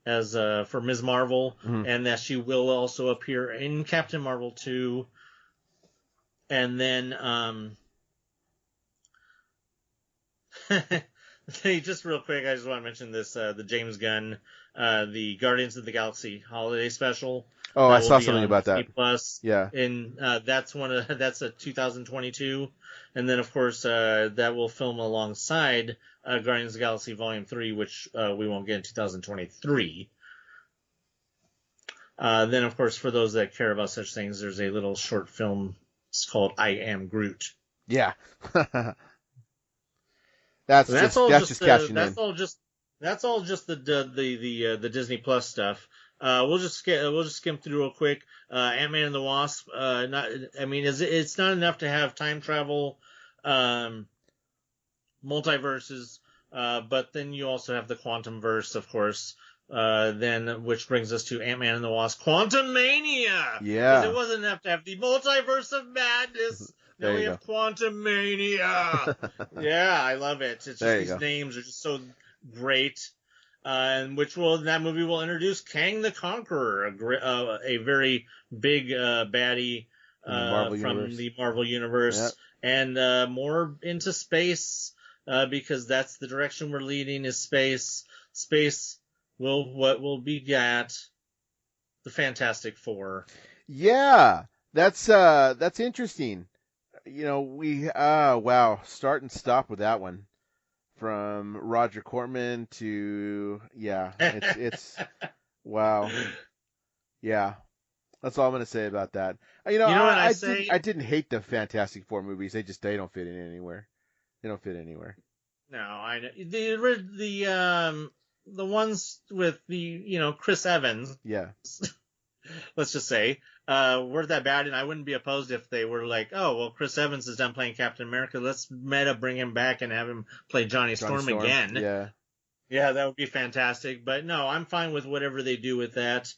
Speaker 2: Ms. Marvel,
Speaker 1: Mm-hmm.
Speaker 2: and that she will also appear in Captain Marvel 2. And then just real quick, I just want to mention this: the James Gunn, the Guardians of the Galaxy holiday special.
Speaker 1: Oh, I
Speaker 2: That will
Speaker 1: saw
Speaker 2: be
Speaker 1: something
Speaker 2: on
Speaker 1: about
Speaker 2: Disney
Speaker 1: that.
Speaker 2: Plus.
Speaker 1: Yeah.
Speaker 2: And that's a 2022, and then of course that will film alongside Guardians of the Galaxy Volume 3, which we won't get in 2023. Then of course, for those that care about such things, there's a little short film. It's called I Am Groot.
Speaker 1: Yeah. That's just cashing in.
Speaker 2: That's all just the Disney Plus stuff. We'll just skim through real quick. Ant-Man and the Wasp. It's not enough to have time travel, multiverses, but then you also have the Quantum Verse, of course. Then which brings us to Ant-Man and the Wasp: Quantumania.
Speaker 1: Yeah.
Speaker 2: Because it wasn't enough to have the Multiverse of Madness. Now we have Quantumania. Yeah, I love it. It's just these names are just so great. And that movie will introduce Kang the Conqueror, a very big baddie from the Marvel Universe,
Speaker 1: yep.
Speaker 2: And more into space because that's the direction we're leading is space. Space will begat the Fantastic Four.
Speaker 1: Yeah, that's interesting. Start and stop with that one. From Roger Corman to it's wow. Yeah. That's all I'm gonna say about that. I didn't hate the Fantastic Four movies. They don't fit in anywhere. They don't fit anywhere.
Speaker 2: No, I know the ones with the Chris Evans.
Speaker 1: Yeah.
Speaker 2: Let's just say weren't that bad, and I wouldn't be opposed if they were like, oh well, Chris Evans is done playing Captain America. Let's bring him back and have him play Johnny Storm again. Yeah, that would be fantastic. But no, I'm fine with whatever they do with that.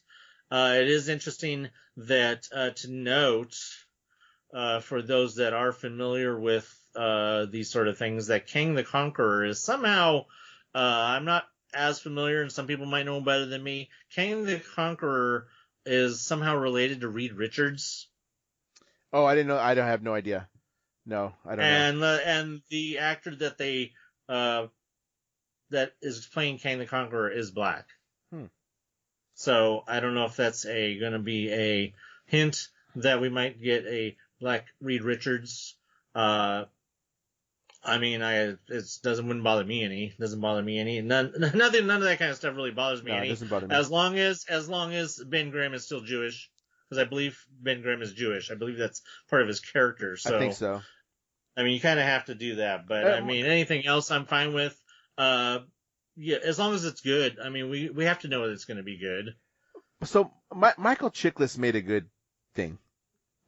Speaker 2: It is interesting that to note for those that are familiar with these sort of things that Kang the Conqueror is somehow I'm not as familiar, and some people might know better than me. Kang the Conqueror is somehow related to Reed Richards.
Speaker 1: Oh, I didn't know. I have no idea. No, I don't know.
Speaker 2: And the actor that they that is playing Kang the Conqueror is black. So I don't know if that's going to be a hint that we might get a black Reed Richards. Wouldn't bother me any. Doesn't bother me any. None of that kind of stuff really bothers me any.
Speaker 1: It doesn't bother me.
Speaker 2: As long as Ben Grimm is still Jewish, because I believe Ben Grimm is Jewish. I believe that's part of his character. So
Speaker 1: I think so.
Speaker 2: You kind of have to do that. But anything else, I'm fine with. As long as it's good. We have to know that it's going to be good.
Speaker 1: So Michael Chiklis made a good thing.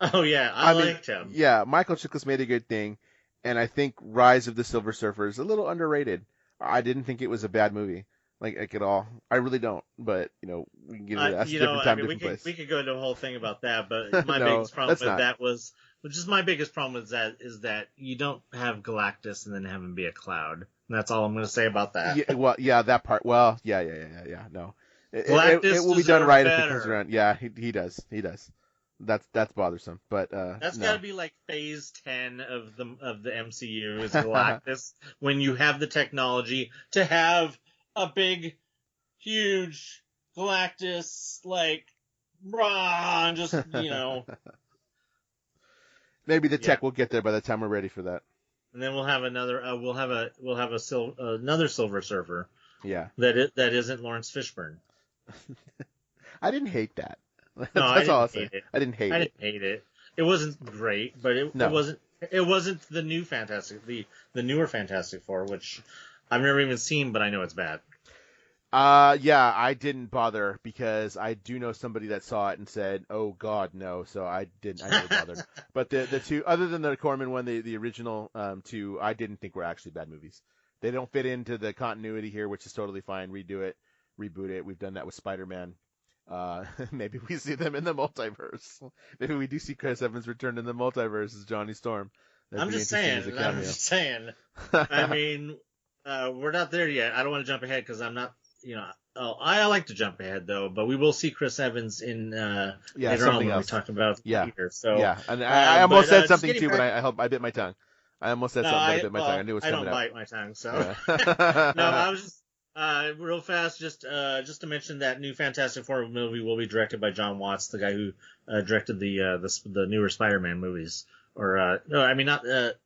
Speaker 2: Oh yeah, I liked him.
Speaker 1: Yeah, Michael Chiklis made a good thing. And I think Rise of the Silver Surfer is a little underrated. I didn't think it was a bad movie, like at all. I really don't. But we can get into that. That's a different time, different place.
Speaker 2: We could go into a whole thing about that. But my biggest problem with that was, my biggest problem with that is that you don't have Galactus and then have him be a cloud. And that's all I'm going to say about that.
Speaker 1: Yeah, that part. Well, yeah. No, it will be done right if it comes around. Yeah, he does. That's bothersome, but
Speaker 2: that's got to be like phase 10 of the MCU is Galactus when you have the technology to have a big, huge Galactus
Speaker 1: Maybe the tech will get there by the time we're ready for that.
Speaker 2: And then we'll have another another Silver Surfer.
Speaker 1: Yeah.
Speaker 2: That isn't Lawrence Fishburne.
Speaker 1: I didn't hate that.
Speaker 2: No,
Speaker 1: That's all I'll say.
Speaker 2: I didn't hate it. It wasn't great, but it wasn't the new Fantastic, the newer Fantastic Four, which I've never even seen, but I know it's bad.
Speaker 1: Yeah, I didn't bother because I do know somebody that saw it and said, "Oh God, no." So I never bothered. But the two, other than the Corman one, the original two, I didn't think were actually bad movies. They don't fit into the continuity here, which is totally fine. Redo it. reboot it. We've done that with Spider-Man. Maybe we see them in the multiverse. Maybe we do see Chris Evans return in the multiverse as Johnny Storm.
Speaker 2: I'm just saying. I mean, we're not there yet. I don't want to jump ahead because I'm not, I like to jump ahead though, but we will see Chris Evans in later on when we talk about here. So
Speaker 1: and I almost said something too, but I bit my tongue. I almost said something, but I bit my tongue. I knew it was coming up.
Speaker 2: I don't bite my tongue, so no. I was just real fast, just to mention that new Fantastic Four movie will be directed by John Watts, the guy who directed the newer Spider-Man movies, or no, I mean not the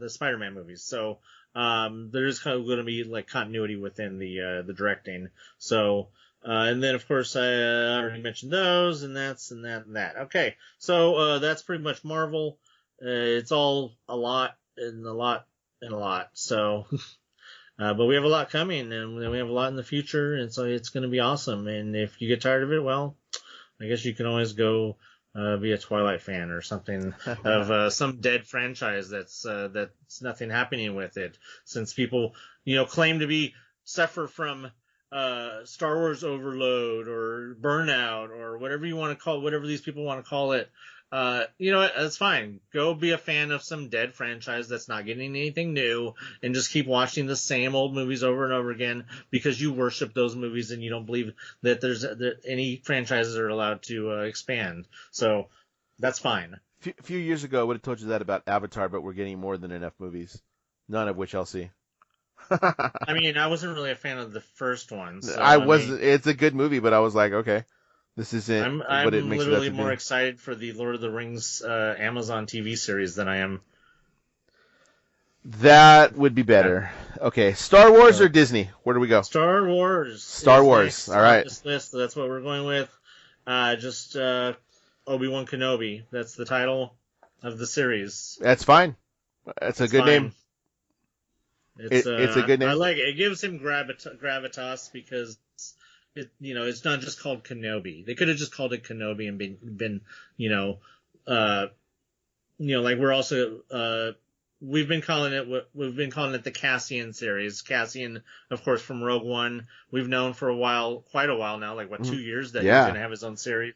Speaker 2: Spider-Man movies. So there's kind of going to be like continuity within the directing. So and then of course I already mentioned those, and that's and that and that. Okay, so that's pretty much Marvel. It's all a lot and a lot and a lot. So. But we have a lot coming, and we have a lot in the future, and so it's going to be awesome. And if you get tired of it, well, I guess you can always go be a Twilight fan or something of some dead franchise that's nothing happening with it. Since people, claim to suffer from Star Wars overload or burnout or whatever these people want to call it. That's fine. Go be a fan of some dead franchise that's not getting anything new and just keep watching the same old movies over and over again because you worship those movies and you don't believe that there's any franchises are allowed to expand. So that's fine.
Speaker 1: A few years ago, I would have told you that about Avatar, but we're getting more than enough movies, none of which I'll see.
Speaker 2: I mean, I wasn't really a fan of the first one. So,
Speaker 1: It's a good movie, but I was like, okay. This isn't what it makes it up to be. I'm
Speaker 2: literally more excited for the Lord of the Rings Amazon TV series than I am.
Speaker 1: That would be better. Okay, Star Wars or Disney? Where do we go?
Speaker 2: Star Wars.
Speaker 1: Star Wars. All right.
Speaker 2: This list, that's what we're going with. Just Obi-Wan Kenobi. That's the title of the series.
Speaker 1: That's fine. That's a good name.
Speaker 2: It's
Speaker 1: a good name.
Speaker 2: I like it. It gives him gravitas because. It's not just called Kenobi. They could have just called it Kenobi and been like we're also we've been calling it the Cassian series. Cassian, of course, from Rogue One. We've known for quite a while now, like 2 years that he's going to have his own series.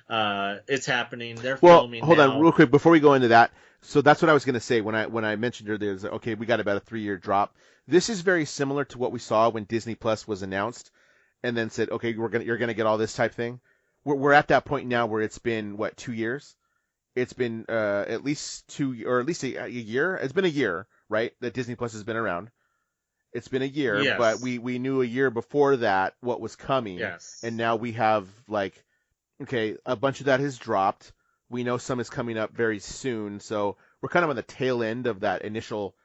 Speaker 2: It's happening. They're filming.
Speaker 1: Hold
Speaker 2: now.
Speaker 1: on, real quick before we go into that. So that's what I was going to say when I mentioned earlier. Okay, we got about a 3-year drop. This is very similar to what we saw when Disney Plus was announced. And then said, okay, you're gonna get all this type thing. We're at that point now where it's been 2 years. It's been at least 2 or at least a year. It's been a year, right? That Disney Plus has been around. It's been a year,
Speaker 2: yes.
Speaker 1: But we knew a year before that what was coming.
Speaker 2: Yes.
Speaker 1: And now we have a bunch of that has dropped. We know some is coming up very soon, so we're kind of on the tail end of that initial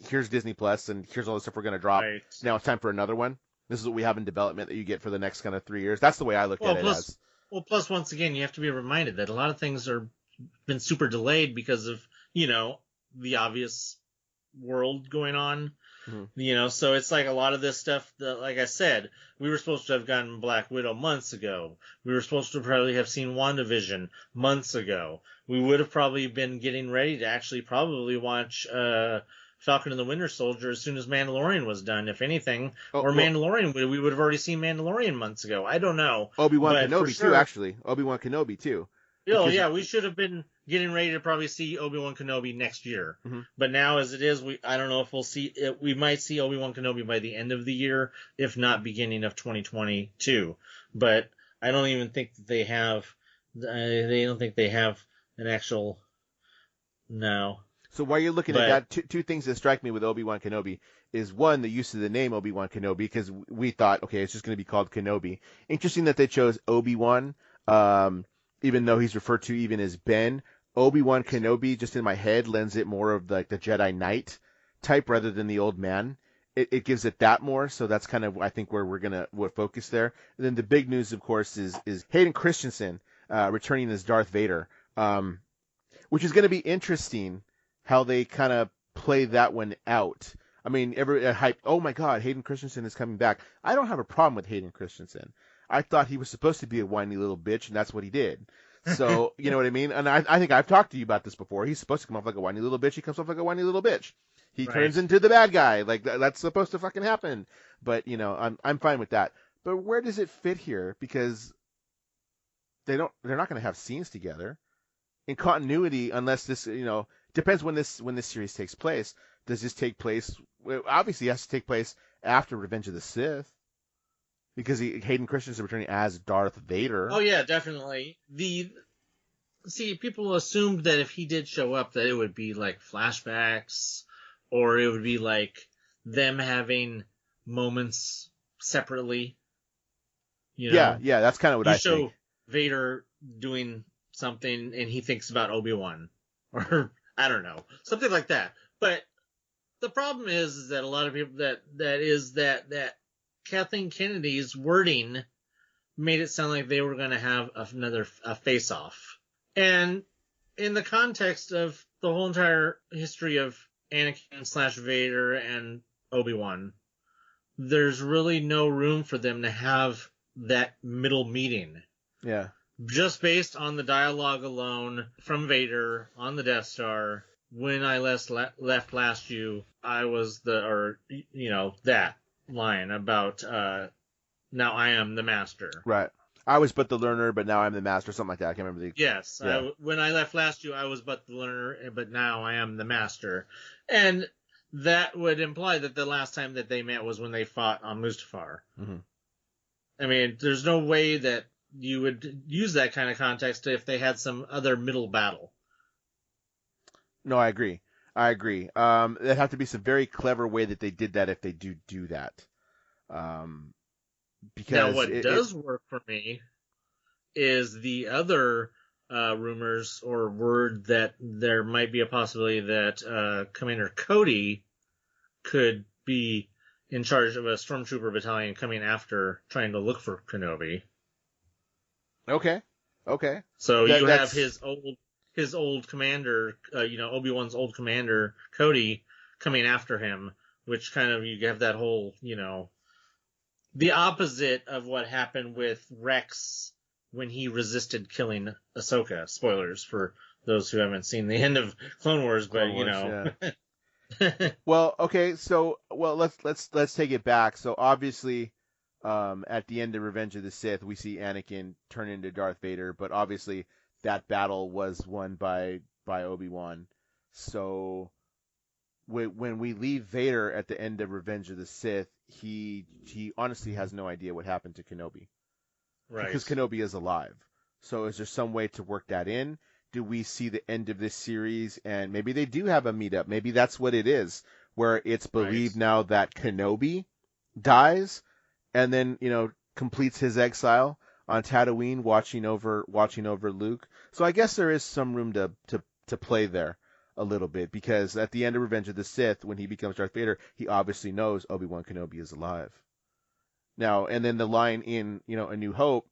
Speaker 1: here's Disney Plus and here's all the stuff we're gonna drop.
Speaker 2: Right.
Speaker 1: Now it's time for another one. This is what we have in development that you get for the next kind of 3 years. That's the way I look at it as.
Speaker 2: Well, plus, once again, you have to be reminded that a lot of things are been super delayed because of, the obvious world going on. Mm-hmm. So it's like a lot of this stuff that, like I said, we were supposed to have gotten Black Widow months ago. We were supposed to probably have seen WandaVision months ago. We would have probably been getting ready to actually probably watch Falcon and the Winter Soldier as soon as Mandalorian was done, if anything. Mandalorian, we would have already seen Mandalorian months ago. I don't know.
Speaker 1: Obi-Wan Kenobi, too, actually. Obi-Wan Kenobi, too.
Speaker 2: Oh, yeah, we should have been getting ready to probably see Obi-Wan Kenobi next year. Mm-hmm. But now, as it is, I don't know if we'll see it. We might see Obi-Wan Kenobi by the end of the year, if not beginning of 2022. But I don't even think that they have. They don't think they have an actual. No.
Speaker 1: So while you're looking at that, two things that strike me with Obi-Wan Kenobi is, one, the use of the name Obi-Wan Kenobi, because we thought, okay, it's just going to be called Kenobi. Interesting that they chose Obi-Wan, even though he's referred to even as Ben. Obi-Wan Kenobi, just in my head, lends it more of the Jedi Knight type rather than the old man. It gives it that more, so that's kind of, I think, where we're going to focus there. And then the big news, of course, is Hayden Christensen returning as Darth Vader, which is going to be interesting how they kind of play that one out. I mean, hype, oh my God, Hayden Christensen is coming back. I don't have a problem with Hayden Christensen. I thought he was supposed to be a whiny little bitch, and that's what he did. So, you know what I mean? And I think I've talked to you about this before. He's supposed to come off like a whiny little bitch. He comes off like a whiny little bitch. He turns into the bad guy. That's supposed to fucking happen. But, I'm fine with that. But where does it fit here? Because they're not going to have scenes together in continuity unless this, depends when this series takes place. Does this take place? Well, obviously, it has to take place after Revenge of the Sith, because Hayden Christensen returning as Darth Vader.
Speaker 2: Oh yeah, definitely. People assumed that if he did show up, that it would be like flashbacks, or it would be like them having moments separately.
Speaker 1: Yeah, that's kind of what I think.
Speaker 2: You show Vader doing something, and he thinks about Obi-Wan, or I don't know, something like that. But the problem is that a lot of people that Kathleen Kennedy's wording made it sound like they were going to have a face-off. And in the context of the whole entire history of Anakin / Vader and Obi-Wan, there's really no room for them to have that middle meeting.
Speaker 1: Yeah.
Speaker 2: Just based on the dialogue alone from Vader on the Death Star, when I left you, I was that line about, now I am the master.
Speaker 1: Right. I was but the learner, but now I'm the master, something like that. I can't remember the...
Speaker 2: Yes. Yeah. When I left you, I was but the learner, but now I am the master. And that would imply that the last time that they met was when they fought on Mustafar.
Speaker 1: Mm-hmm.
Speaker 2: I mean, there's no way that you would use that kind of context if they had some other middle battle.
Speaker 1: No, I agree. There'd have to be some very clever way that they did that if they do that. Because
Speaker 2: now, what does work for me is the other rumors or word that there might be a possibility that Commander Cody could be in charge of a stormtrooper battalion coming after, trying to look for Kenobi.
Speaker 1: Okay.
Speaker 2: So you have his old commander, Obi-Wan's old commander, Cody, coming after him, which kind of, you have that whole, the opposite of what happened with Rex when he resisted killing Ahsoka. Spoilers for those who haven't seen the end of Clone Wars, but
Speaker 1: Yeah. Well, okay, so let's take it back. So obviously, at the end of Revenge of the Sith, we see Anakin turn into Darth Vader, but obviously that battle was won by Obi-Wan. So when we leave Vader at the end of Revenge of the Sith, he honestly has no idea what happened to Kenobi.
Speaker 2: Right.
Speaker 1: Because Kenobi is alive. So is there some way to work that in? Do we see the end of this series and maybe they do have a meetup? Maybe that's what it is, where it's believed now that Kenobi dies and then, completes his exile on Tatooine watching over Luke. So I guess there is some room to play there a little bit, because at the end of Revenge of the Sith, when he becomes Darth Vader, he obviously knows Obi-Wan Kenobi is alive. Now, and then the line in, A New Hope,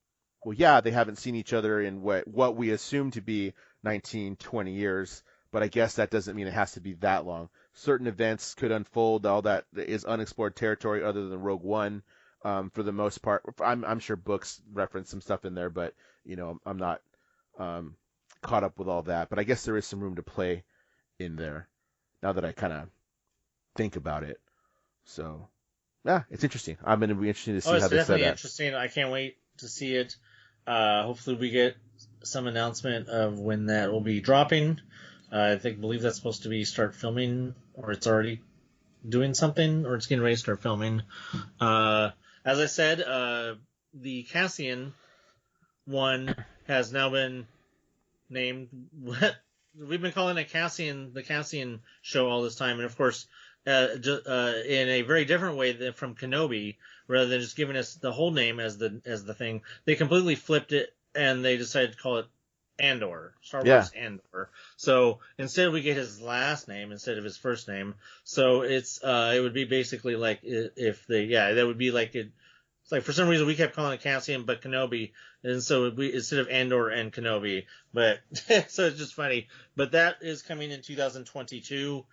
Speaker 1: well, yeah, they haven't seen each other in what we assume to be 19, 20 years, but I guess that doesn't mean it has to be that long. Certain events could unfold. All that is unexplored territory other than Rogue One, for the most part. I'm sure books reference some stuff in there, but, I'm not caught up with all that. But I guess there is some room to play in there now that I kind of think about it. So, yeah, it's interesting. I'm going to be interested to see how they set that.
Speaker 2: It's definitely interesting. I can't wait to see it. Hopefully we get some announcement of when that will be dropping. I believe that's supposed to start filming, or it's already doing something, or it's getting ready to start filming. As I said, the Cassian one has now been named what we've been calling it the Cassian show all this time, and of course, in a very different way than from Kenobi, rather than just giving us the whole name as the thing, they completely flipped it and they decided to call it Andor, Star Wars Andor. So instead we get his last name instead of his first name. So it would be basically like that would be like it. It's like for some reason we kept calling it Cassian, but Kenobi, and so instead of Andor and Kenobi, but so it's just funny. But that is coming in 2022.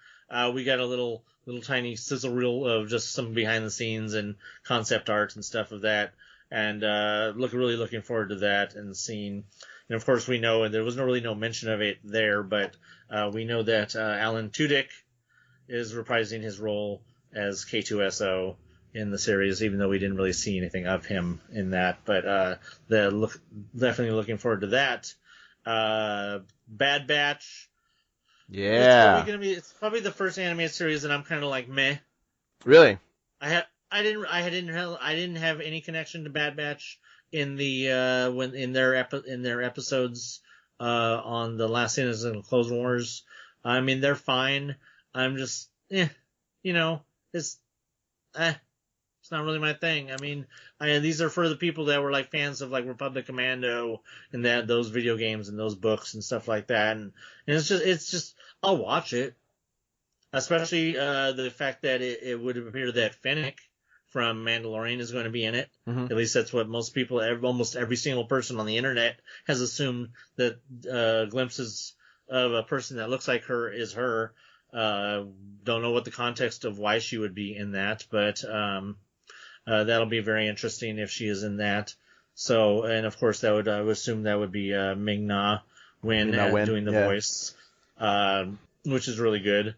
Speaker 2: We got a little tiny sizzle reel of just some behind the scenes and concept art and stuff of that, and really looking forward to that and seeing. And of course we know, and there was no mention of it there, but we know that Alan Tudyk is reprising his role as K2SO. in the series, even though we didn't really see anything of him in that. But definitely looking forward to that. Bad Batch.
Speaker 1: Yeah.
Speaker 2: It's probably the first animated series that I'm kind of like meh.
Speaker 1: Really?
Speaker 2: I didn't have any connection to Bad Batch in the when in their episodes on the last season of Clone Wars. I mean, they're fine. I'm just it's it's not really my thing. I mean, these are for the people that were like fans of like Republic Commando and those video games and those books and stuff like that. And it's just I'll watch it, especially the fact that it would appear that Fennec from Mandalorian is going to be in it.
Speaker 1: Mm-hmm.
Speaker 2: At least that's what most people, almost every single person on the internet has assumed, that glimpses of a person that looks like her is her. Don't know what the context of why she would be in that, but that'll be very interesting if she is in that. So, and of course, I would assume that would be Ming-Na Wen doing the voice, which is really good.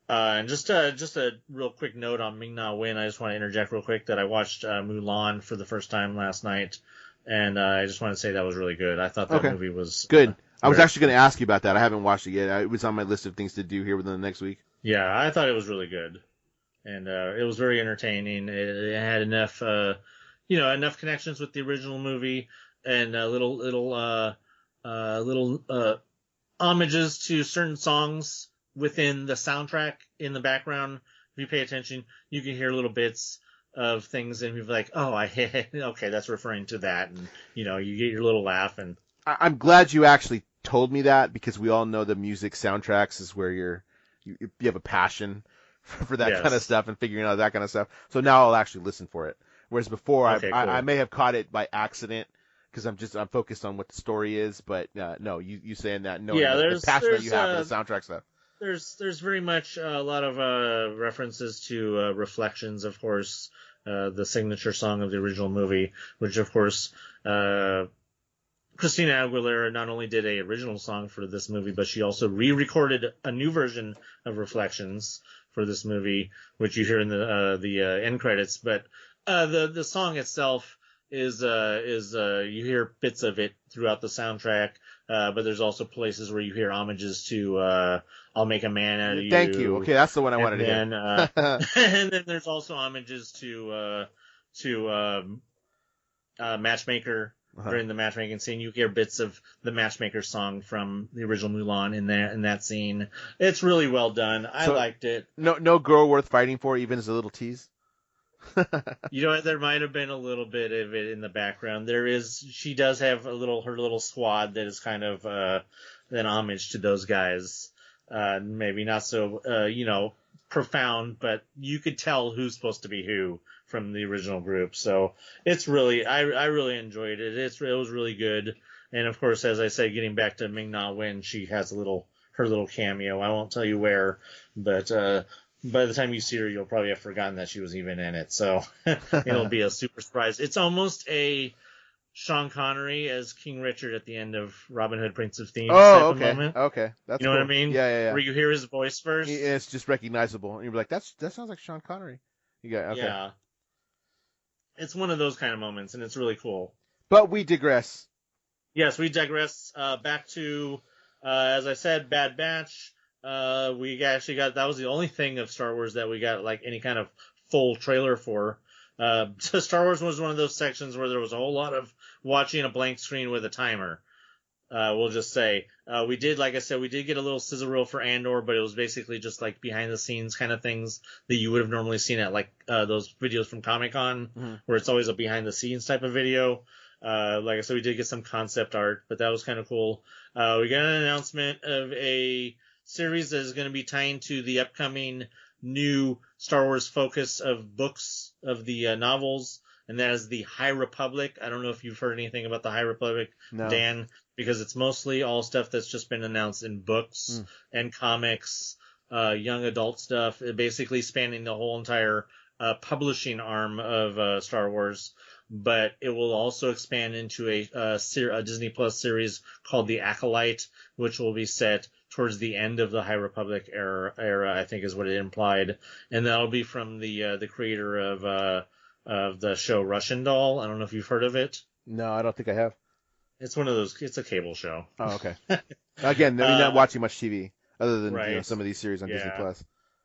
Speaker 2: And just a real quick note on Ming-Na Wen. I just want to interject real quick that I watched Mulan for the first time last night, and I just want to say that was really good. I thought that movie was
Speaker 1: good. I was actually going to ask you about that. I haven't watched it yet. It was on my list of things to do here within the next week.
Speaker 2: Yeah, I thought it was really good, and it was very entertaining. It had enough, enough connections with the original movie, and little homages to certain songs within the soundtrack in the background. If you pay attention, you can hear little bits of things, and you're like, "Oh, okay, that's referring to that," and you get your little laugh. And
Speaker 1: I'm glad you actually told me that, because we all know the music soundtracks is where you have a passion for that kind of stuff and figuring out that kind of stuff. So now I'll actually listen for it. Whereas before, cool. I may have caught it by accident because I'm focused on what the story is. But no, you saying that, knowing the passion that you have for the soundtrack stuff.
Speaker 2: There's very much a lot of references to Reflections, of course, the signature song of the original movie, which of course Christina Aguilera not only did a original song for this movie, but she also re-recorded a new version of Reflections for this movie, which you hear in the end credits. But the song itself is you hear bits of it throughout the soundtrack, but there's also places where you hear homages to "I'll Make a Man Out of You."
Speaker 1: Thank you. Okay, that's the one I wanted to hear.
Speaker 2: And then there's also homages to Matchmaker. During the matchmaking scene, you hear bits of the Matchmaker song from the original Mulan in that scene. It's really well done. I liked it.
Speaker 1: No girl worth fighting for, even as a little tease.
Speaker 2: There might have been a little bit of it in the background. She does have her little squad that is kind of an homage to those guys. Maybe not so profound, but you could tell who's supposed to be who from the original group. So it's really, I really enjoyed it. It was really good. And of course, as I said, getting back to Ming-Na Wen, she has her little cameo. I won't tell you where, but by the time you see her, you'll probably have forgotten that she was even in it. So it'll be a super surprise. It's almost a Sean Connery as King Richard at the end of Robin Hood, Prince of Thieves type of moment.
Speaker 1: Okay. That's
Speaker 2: cool. What I mean?
Speaker 1: Yeah.
Speaker 2: Where you hear his voice first.
Speaker 1: It's just recognizable. And you're like, that sounds like Sean Connery.
Speaker 2: Yeah. It's one of those kind of moments, and it's really cool.
Speaker 1: But we digress.
Speaker 2: Yes, we digress. Back to, as I said, Bad Batch. We actually got, that was the only thing of Star Wars that we got like any kind of full trailer for. So Star Wars was one of those sections where there was a whole lot of watching a blank screen with a timer. We'll just say, we did get a little sizzle reel for Andor, but it was basically just like behind the scenes kind of things that you would have normally seen at like, those videos from Comic-Con, where it's always a behind the scenes type of video. Like I said, we did get some concept art, but that was kind of cool. We got an announcement of a series that is going to be tying to the upcoming new Star Wars focus of books, of the novels, and that is the High Republic. I don't know if you've heard anything about the High Republic,
Speaker 1: no.
Speaker 2: Dan, because it's mostly all stuff that's just been announced in books and comics, young adult stuff, basically spanning the whole entire publishing arm of Star Wars. But it will also expand into a Disney Plus series called The Acolyte, which will be set towards the end of the High Republic era, I think is what it implied, and that'll be from the creator of the show Russian Doll. I don't know if you've heard of it.
Speaker 1: No, I don't think I have.
Speaker 2: It's one of those. It's a cable show.
Speaker 1: Oh, okay. Again, I mean, not watching much TV other than
Speaker 2: right.
Speaker 1: some of these series on Disney Plus.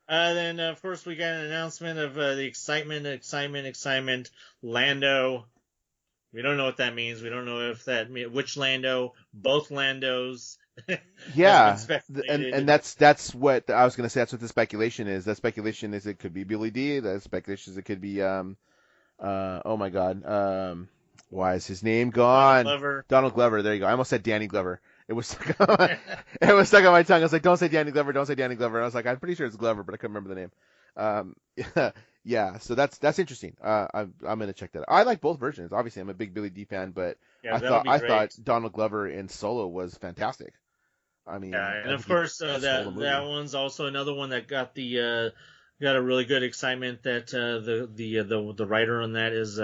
Speaker 2: Then of course we got an announcement of the excitement. Lando. We don't know what that means. We don't know if that which Lando. Both Landos.
Speaker 1: Yeah, and that's what I was going to say. That's what the speculation is. That speculation is it could be Billy D. That speculation is it could be oh my God, why is his name gone? Donald Glover. There you go. I almost said Danny Glover. It was stuck on my, it was stuck on my tongue. I was like, don't say Danny Glover. Don't say Danny Glover. And I was like, I'm pretty sure it's Glover, but I couldn't remember the name. Yeah. So that's interesting. I'm gonna check that out. I like both versions. Obviously, I'm a big Billy D fan, but I thought Donald Glover in Solo was fantastic. I mean,
Speaker 2: and of course that one's also another one that got a really good excitement that the writer on that is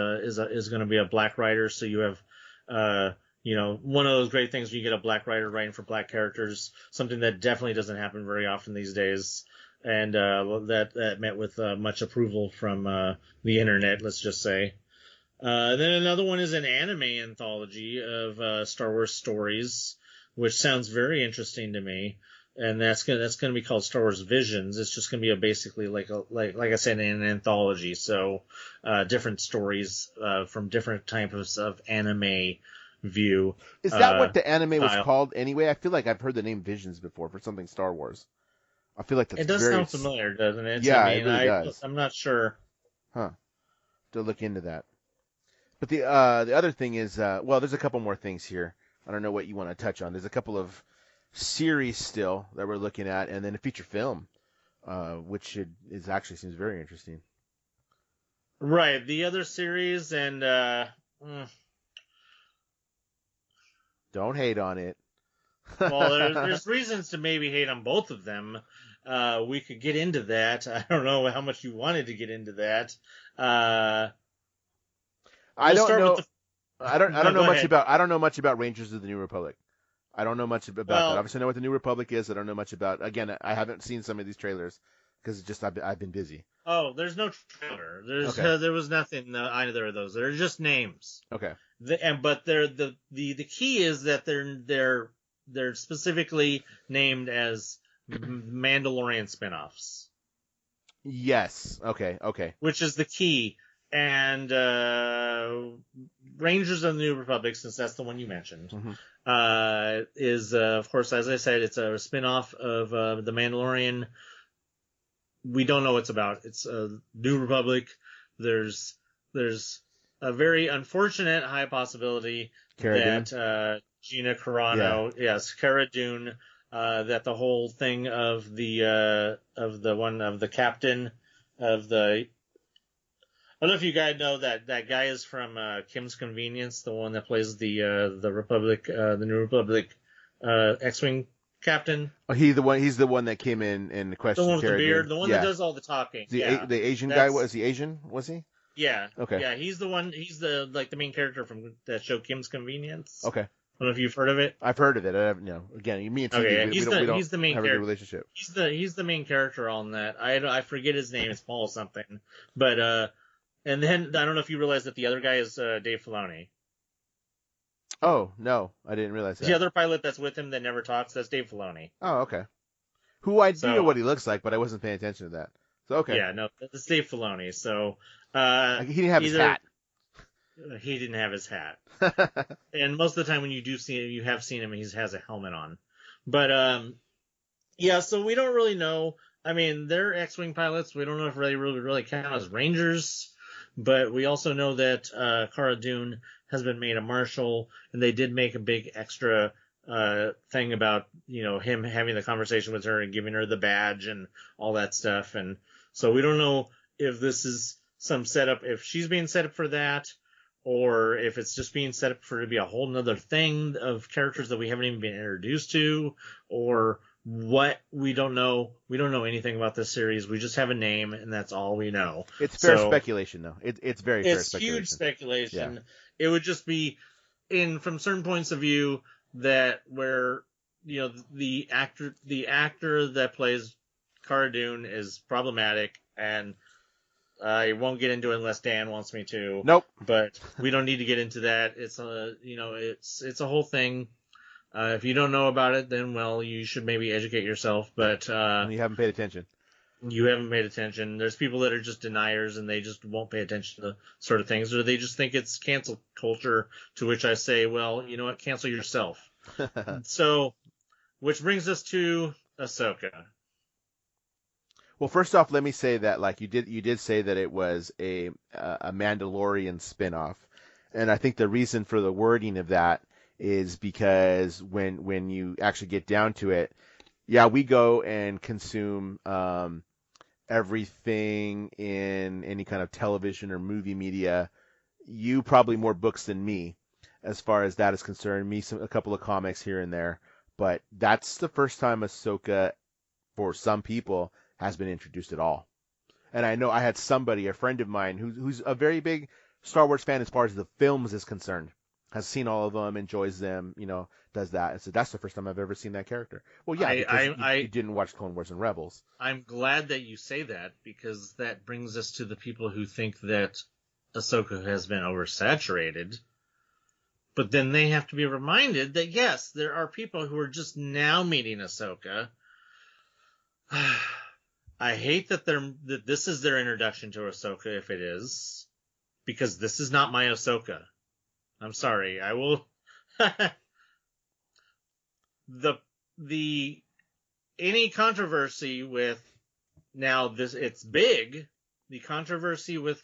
Speaker 2: going to be a black writer. So you have one of those great things when you get a black writer writing for black characters, something that definitely doesn't happen very often these days, and that met with much approval from the internet, let's just say. Then another one is an anime anthology of Star Wars stories, which sounds very interesting to me. And that's gonna be called Star Wars Visions. It's just gonna be basically like I said, an anthology. So different stories from different types of anime view.
Speaker 1: Is that what the anime was called anyway? I feel like I've heard the name Visions before for something Star Wars. I feel like that's
Speaker 2: it does sound familiar, doesn't it?
Speaker 1: Yeah, it really does.
Speaker 2: I'm not sure.
Speaker 1: Huh. To look into that. But the other thing is, there's a couple more things here. I don't know what you want to touch on. There's a couple of series still that we're looking at, and then a feature film, which is actually seems very interesting.
Speaker 2: Right. The other series, and
Speaker 1: don't hate on it.
Speaker 2: Well, there's reasons to maybe hate on both of them. We could get into that. I don't know how much you wanted to get into that.
Speaker 1: I don't know much about Rangers of the New Republic. I don't know much about that. Obviously, I know what the New Republic is. I don't know much about. Again, I haven't seen some of these trailers because just I've been busy.
Speaker 2: Oh, there's no trailer. There was nothing either of those. They're just names.
Speaker 1: Okay.
Speaker 2: But the key is that they're specifically named as Mandalorian spinoffs.
Speaker 1: Yes. Okay.
Speaker 2: Which is the key. And Rangers of the New Republic, since that's the one you mentioned, is of course, as I said, it's a spin-off of the Mandalorian. We don't know what it's about. It's New Republic. There's a very unfortunate high possibility that Gina Carano, Cara Dune, that the whole thing of the captain of the. I don't know if you guys know that guy is from Kim's Convenience, the one that plays the Republic, the New Republic X-wing captain.
Speaker 1: Oh, he's the one that came in and questioned.
Speaker 2: The one with the beard, the one that does all the talking.
Speaker 1: The Asian guy, was he Asian? Was he?
Speaker 2: Yeah.
Speaker 1: Okay.
Speaker 2: Yeah, he's the one. He's the main character from that show Kim's Convenience.
Speaker 1: Okay.
Speaker 2: I don't know if you've heard of it.
Speaker 1: I've heard of it. I haven't. Again, me and TV, we don't
Speaker 2: he's the main
Speaker 1: have
Speaker 2: character.
Speaker 1: a good relationship.
Speaker 2: He's the main character on that. I forget his name. It's Paul something. But and then I don't know if you realize that the other guy is Dave Filoni.
Speaker 1: Oh no, I didn't realize that.
Speaker 2: The other pilot that's with him that never talks, that's Dave Filoni.
Speaker 1: Oh, okay. Who I do know what he looks like, but I wasn't paying attention to that. So okay.
Speaker 2: Yeah, no, it's Dave Filoni. So
Speaker 1: he didn't have his hat.
Speaker 2: He didn't have his hat. And most of the time when you do see him, you have seen him, he has a helmet on. But so we don't really know. I mean, they're X-wing pilots. We don't know if they really count as Rangers. But we also know that Cara Dune has been made a marshal, and they did make a big extra thing about him having the conversation with her and giving her the badge and all that stuff. And so we don't know if this is some setup, if she's being set up for that, or if it's just being set up for to be a whole nother thing of characters that we haven't even been introduced to, or what. We don't know. We don't know anything about this series. We just have a name, and that's all we know.
Speaker 1: It's fair speculation, though. It's very fair speculation.
Speaker 2: It's huge speculation.
Speaker 1: Yeah.
Speaker 2: It would just be from certain points of view that where the actor that plays Cara Dune is problematic, and I won't get into it unless Dan wants me to.
Speaker 1: Nope.
Speaker 2: But we don't need to get into that. It's a whole thing. If you don't know about it, then you should maybe educate yourself. But
Speaker 1: you haven't paid attention.
Speaker 2: You haven't paid attention. There's people that are just deniers and they just won't pay attention to sort of things, or they just think it's cancel culture. To which I say, well, you know what? Cancel yourself. So, which brings us to Ahsoka.
Speaker 1: Well, first off, let me say that you did say that it was a Mandalorian spinoff, and I think the reason for the wording of that is because when you actually get down to it, yeah, we go and consume everything in any kind of television or movie media. You probably more books than me, as far as that is concerned. Me, a couple of comics here and there, but that's the first time Ahsoka, for some people, has been introduced at all. And I know I had somebody, a friend of mine, who's a very big Star Wars fan as far as the films is concerned, has seen all of them, enjoys them, does that. And so that's the first time I've ever seen that character. Well, yeah, because you didn't watch Clone Wars and Rebels.
Speaker 2: I'm glad that you say that, because that brings us to the people who think that Ahsoka has been oversaturated. But then they have to be reminded that, yes, there are people who are just now meeting Ahsoka. I hate that this is their introduction to Ahsoka, if it is, because this is not my Ahsoka. I'm sorry. I will. Any controversy with it's big. The controversy with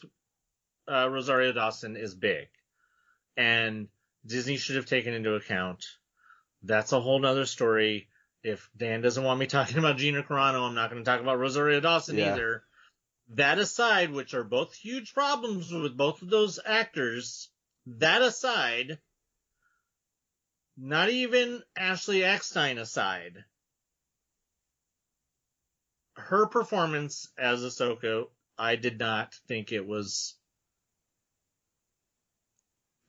Speaker 2: Rosario Dawson is big, and Disney should have taken into account. That's a whole nother story. If Dan doesn't want me talking about Gina Carano, I'm not going to talk about Rosario Dawson either. That aside, which are both huge problems with both of those actors, that aside, not even Ashley Eckstein aside, her performance as Ahsoka, I did not think it was...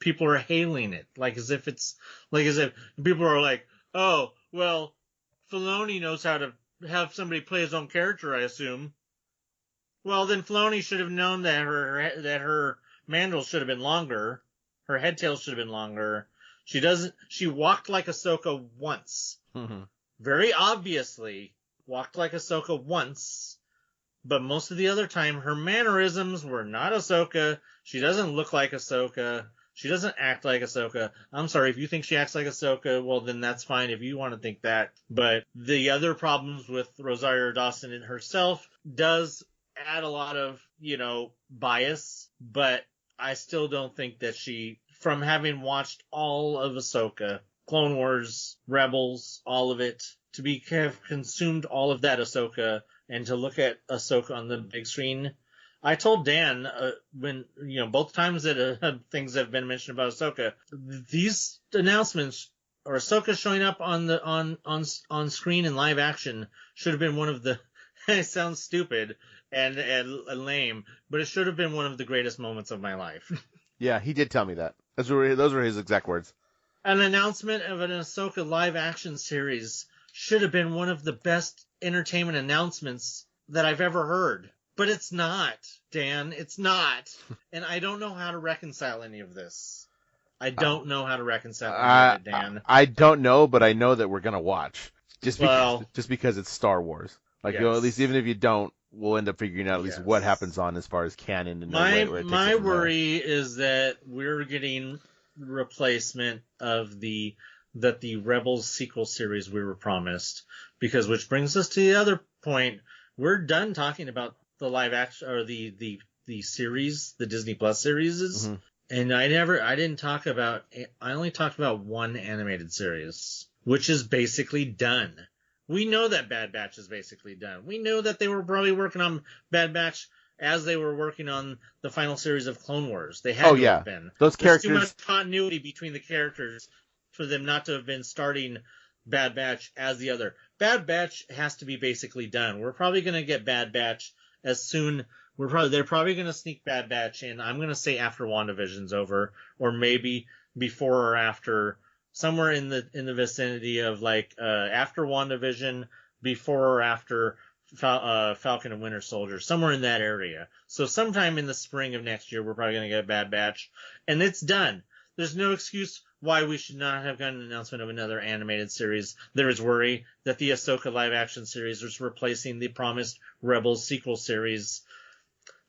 Speaker 2: People are hailing it, as if people are like, oh, well, Filoni knows how to have somebody play his own character, I assume. Well, then Filoni should have known that her mandrel should have been longer. Her head tail should have been longer. She walked like Ahsoka once.
Speaker 1: Mm-hmm.
Speaker 2: Very obviously walked like Ahsoka once. But most of the other time, her mannerisms were not Ahsoka. She doesn't look like Ahsoka. She doesn't act like Ahsoka. I'm sorry, if you think she acts like Ahsoka, well, then that's fine if you want to think that. But the other problems with Rosario Dawson in herself does add a lot of, bias. But I still don't think that from having watched all of Ahsoka, Clone Wars, Rebels, all of it, have consumed all of that Ahsoka, and to look at Ahsoka on the big screen... I told Dan when both times that things have been mentioned about Ahsoka, these announcements or Ahsoka showing up on screen in live action should have been one of the. It sounds stupid and lame, but it should have been one of the greatest moments of my life.
Speaker 1: Yeah, he did tell me that. Those were his exact words.
Speaker 2: An announcement of an Ahsoka live action series should have been one of the best entertainment announcements that I've ever heard. But it's not, Dan. It's not. And I don't know how to reconcile any of this. I don't know how to reconcile any of it, Dan.
Speaker 1: I don't know, but I know that we're going to watch. Just because it's Star Wars. Yes. At least even if you don't, we'll end up figuring out at least what happens on as far as canon. And
Speaker 2: my worry is that we're getting replacement of that the Rebels sequel series we were promised. Which brings us to the other point. We're done talking about the live action or the series, the Disney Plus series,
Speaker 1: mm-hmm.
Speaker 2: And I only talked about one animated series, which is basically done. We know that Bad Batch is basically done. We know that they were probably working on Bad Batch as they were working on the final series of Clone Wars. They had to have been.
Speaker 1: Those characters...
Speaker 2: There's too much continuity between the characters for them not to have been starting Bad Batch as the other. Bad Batch has to be basically done. We're probably going to get Bad Batch as soon. They're probably going to sneak Bad Batch in. I'm going to say after WandaVision's over, or maybe before or after somewhere in the vicinity of like after WandaVision, before or after Falcon and Winter Soldier, somewhere in that area. So sometime in the spring of next year, we're probably going to get a Bad Batch, and it's done. There's no excuse why we should not have gotten an announcement of another animated series. There is worry that the Ahsoka live-action series is replacing the promised Rebels sequel series.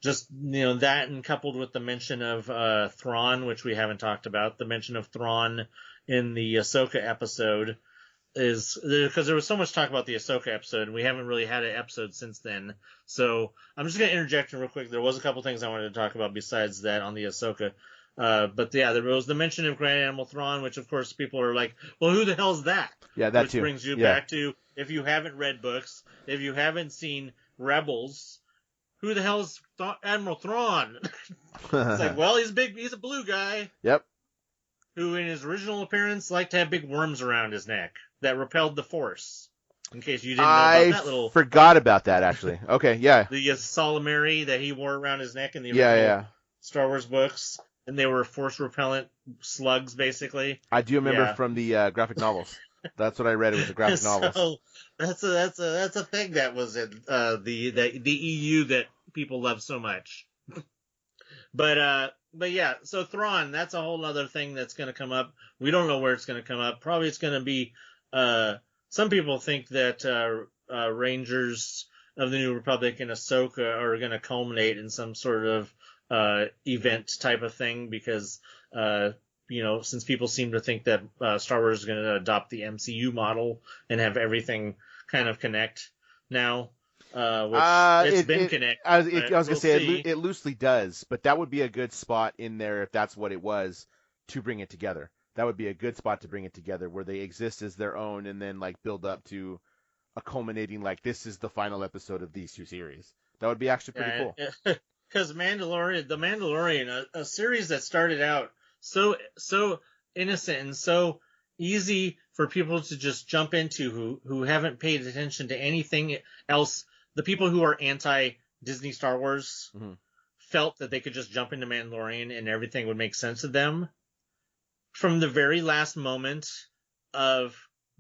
Speaker 2: Just, that, and coupled with the mention of Thrawn, which we haven't talked about, the mention of Thrawn in the Ahsoka episode, is because there was so much talk about the Ahsoka episode, and we haven't really had an episode since then. So I'm just going to interject real quick. There was a couple things I wanted to talk about besides that on the Ahsoka. But yeah, there was the mention of Grand Admiral Thrawn, which of course people are like, well, who the hell's that?
Speaker 1: Yeah, that
Speaker 2: which
Speaker 1: too.
Speaker 2: Brings you back to, if you haven't read books, if you haven't seen Rebels, who the hell's Admiral Thrawn? It's like, well, he's big. He's a blue guy.
Speaker 1: Yep.
Speaker 2: Who in his original appearance liked to have big worms around his neck that repelled the Force. In case you didn't know about that little...
Speaker 1: I forgot about that, actually. Okay, yeah.
Speaker 2: The solemnary that he wore around his neck in the original Star Wars books. And they were Force-repellent slugs, basically.
Speaker 1: I do remember from the graphic novels. That's what I read. It was the graphic novels.
Speaker 2: That's a thing that was in the EU that people love so much. But yeah, so Thrawn, that's a whole other thing that's going to come up. We don't know where it's going to come up. Probably it's going to be, some people think that Rangers of the New Republic and Ahsoka are going to culminate in some sort of event type of thing because, since people seem to think that Star Wars is going to adopt the MCU model and have everything kind of connect now. It's been connected.
Speaker 1: I was going to say, it loosely does, but that would be a good spot in there if that's what it was to bring it together. That would be a good spot to bring it together where they exist as their own and then like build up to a culminating, like this is the final episode of these two series. That would be actually pretty cool.
Speaker 2: Because The Mandalorian, a series that started out so innocent and so easy for people to just jump into who haven't paid attention to anything else. The people who are anti-Disney Star Wars felt that they could just jump into Mandalorian and everything would make sense to them. From the very last moment of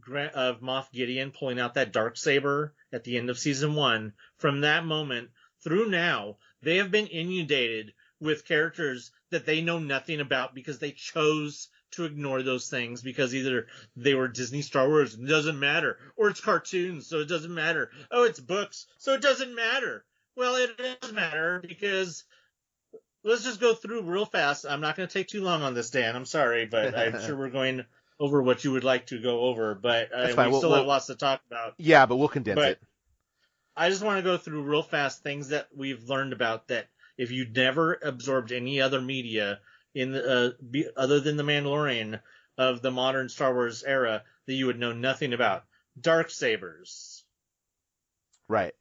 Speaker 2: Moff Gideon pulling out that Darksaber at the end of season 1, from that moment through now, they have been inundated with characters that they know nothing about because they chose to ignore those things because either they were Disney Star Wars and it doesn't matter, or it's cartoons, so it doesn't matter. Oh, it's books, so it doesn't matter. Well, it does matter because let's just go through real fast. I'm not going to take too long on this, Dan. I'm sorry, but I'm sure we're going over what you would like to go over, but we still have lots to talk about.
Speaker 1: Yeah, but we'll condense it.
Speaker 2: I just want to go through real fast things that we've learned about that if you never absorbed any other media in other than The Mandalorian of the modern Star Wars era that you would know nothing about. Darksabers.
Speaker 1: Right.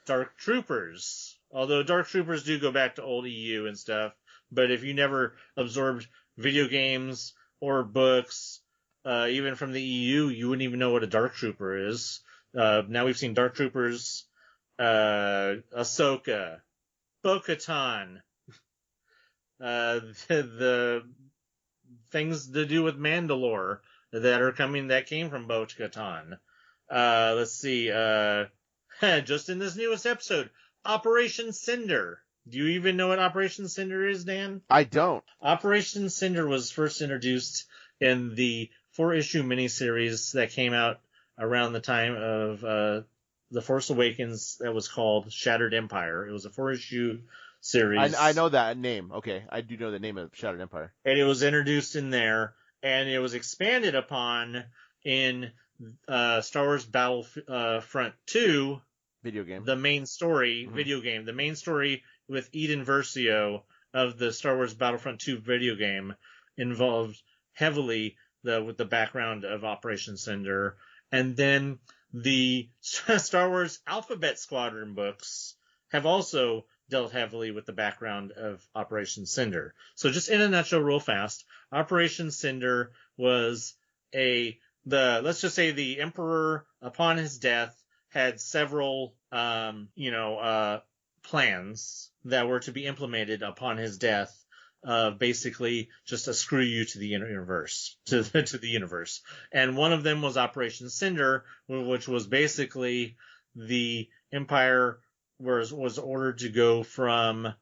Speaker 2: Dark Troopers. Although Dark Troopers do go back to old EU and stuff. But if you never absorbed video games or books, even from the EU, you wouldn't even know what a Dark Trooper is. Now we've seen Dark Troopers, Ahsoka, Bo-Katan, the things to do with Mandalore that came from Bo-Katan. Let's see, just in this newest episode, Operation Cinder. Do you even know what Operation Cinder is, Dan?
Speaker 1: I don't.
Speaker 2: Operation Cinder was first introduced in the 4-issue miniseries that came out around the time of The Force Awakens that was called Shattered Empire. It was a 4-issue series.
Speaker 1: I know that name. Okay, I do know the name of Shattered Empire.
Speaker 2: And it was introduced in there, and it was expanded upon in Star Wars Battlefront 2
Speaker 1: video game.
Speaker 2: The main story video game. The main story with Eden Versio of the Star Wars Battlefront 2 video game involved heavily with the background of Operation Cinder. And then the Star Wars Alphabet Squadron books have also dealt heavily with the background of Operation Cinder. So just in a nutshell, real fast, Operation Cinder was let's just say the Emperor, upon his death, had several, plans that were to be implemented upon his death, basically just a screw you to the universe, to the universe. And one of them was Operation Cinder, which was basically the Empire was ordered to go from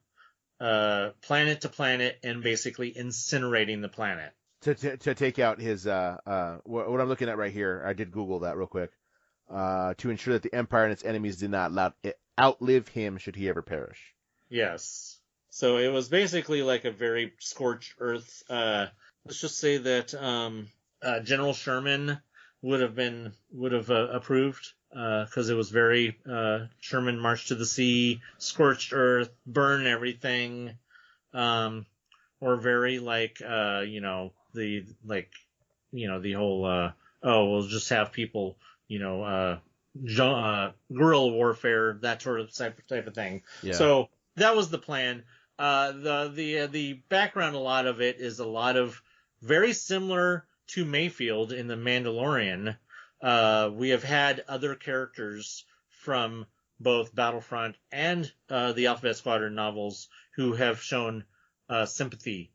Speaker 2: planet to planet and basically incinerating the planet.
Speaker 1: To take out his what I'm looking at right here. I did Google that real quick. To ensure that the Empire and its enemies did not outlive him should he ever perish.
Speaker 2: Yes. So it was basically like a very scorched earth. Let's just say that General Sherman would have approved because it was very Sherman march to the sea, scorched earth, burn everything, or very like the whole we'll just have people guerrilla warfare, that sort of type of thing. Yeah. So that was the plan. The background, a lot of it is a lot of very similar to Mayfield in The Mandalorian. We have had other characters from both Battlefront and the Alphabet Squadron novels who have shown sympathy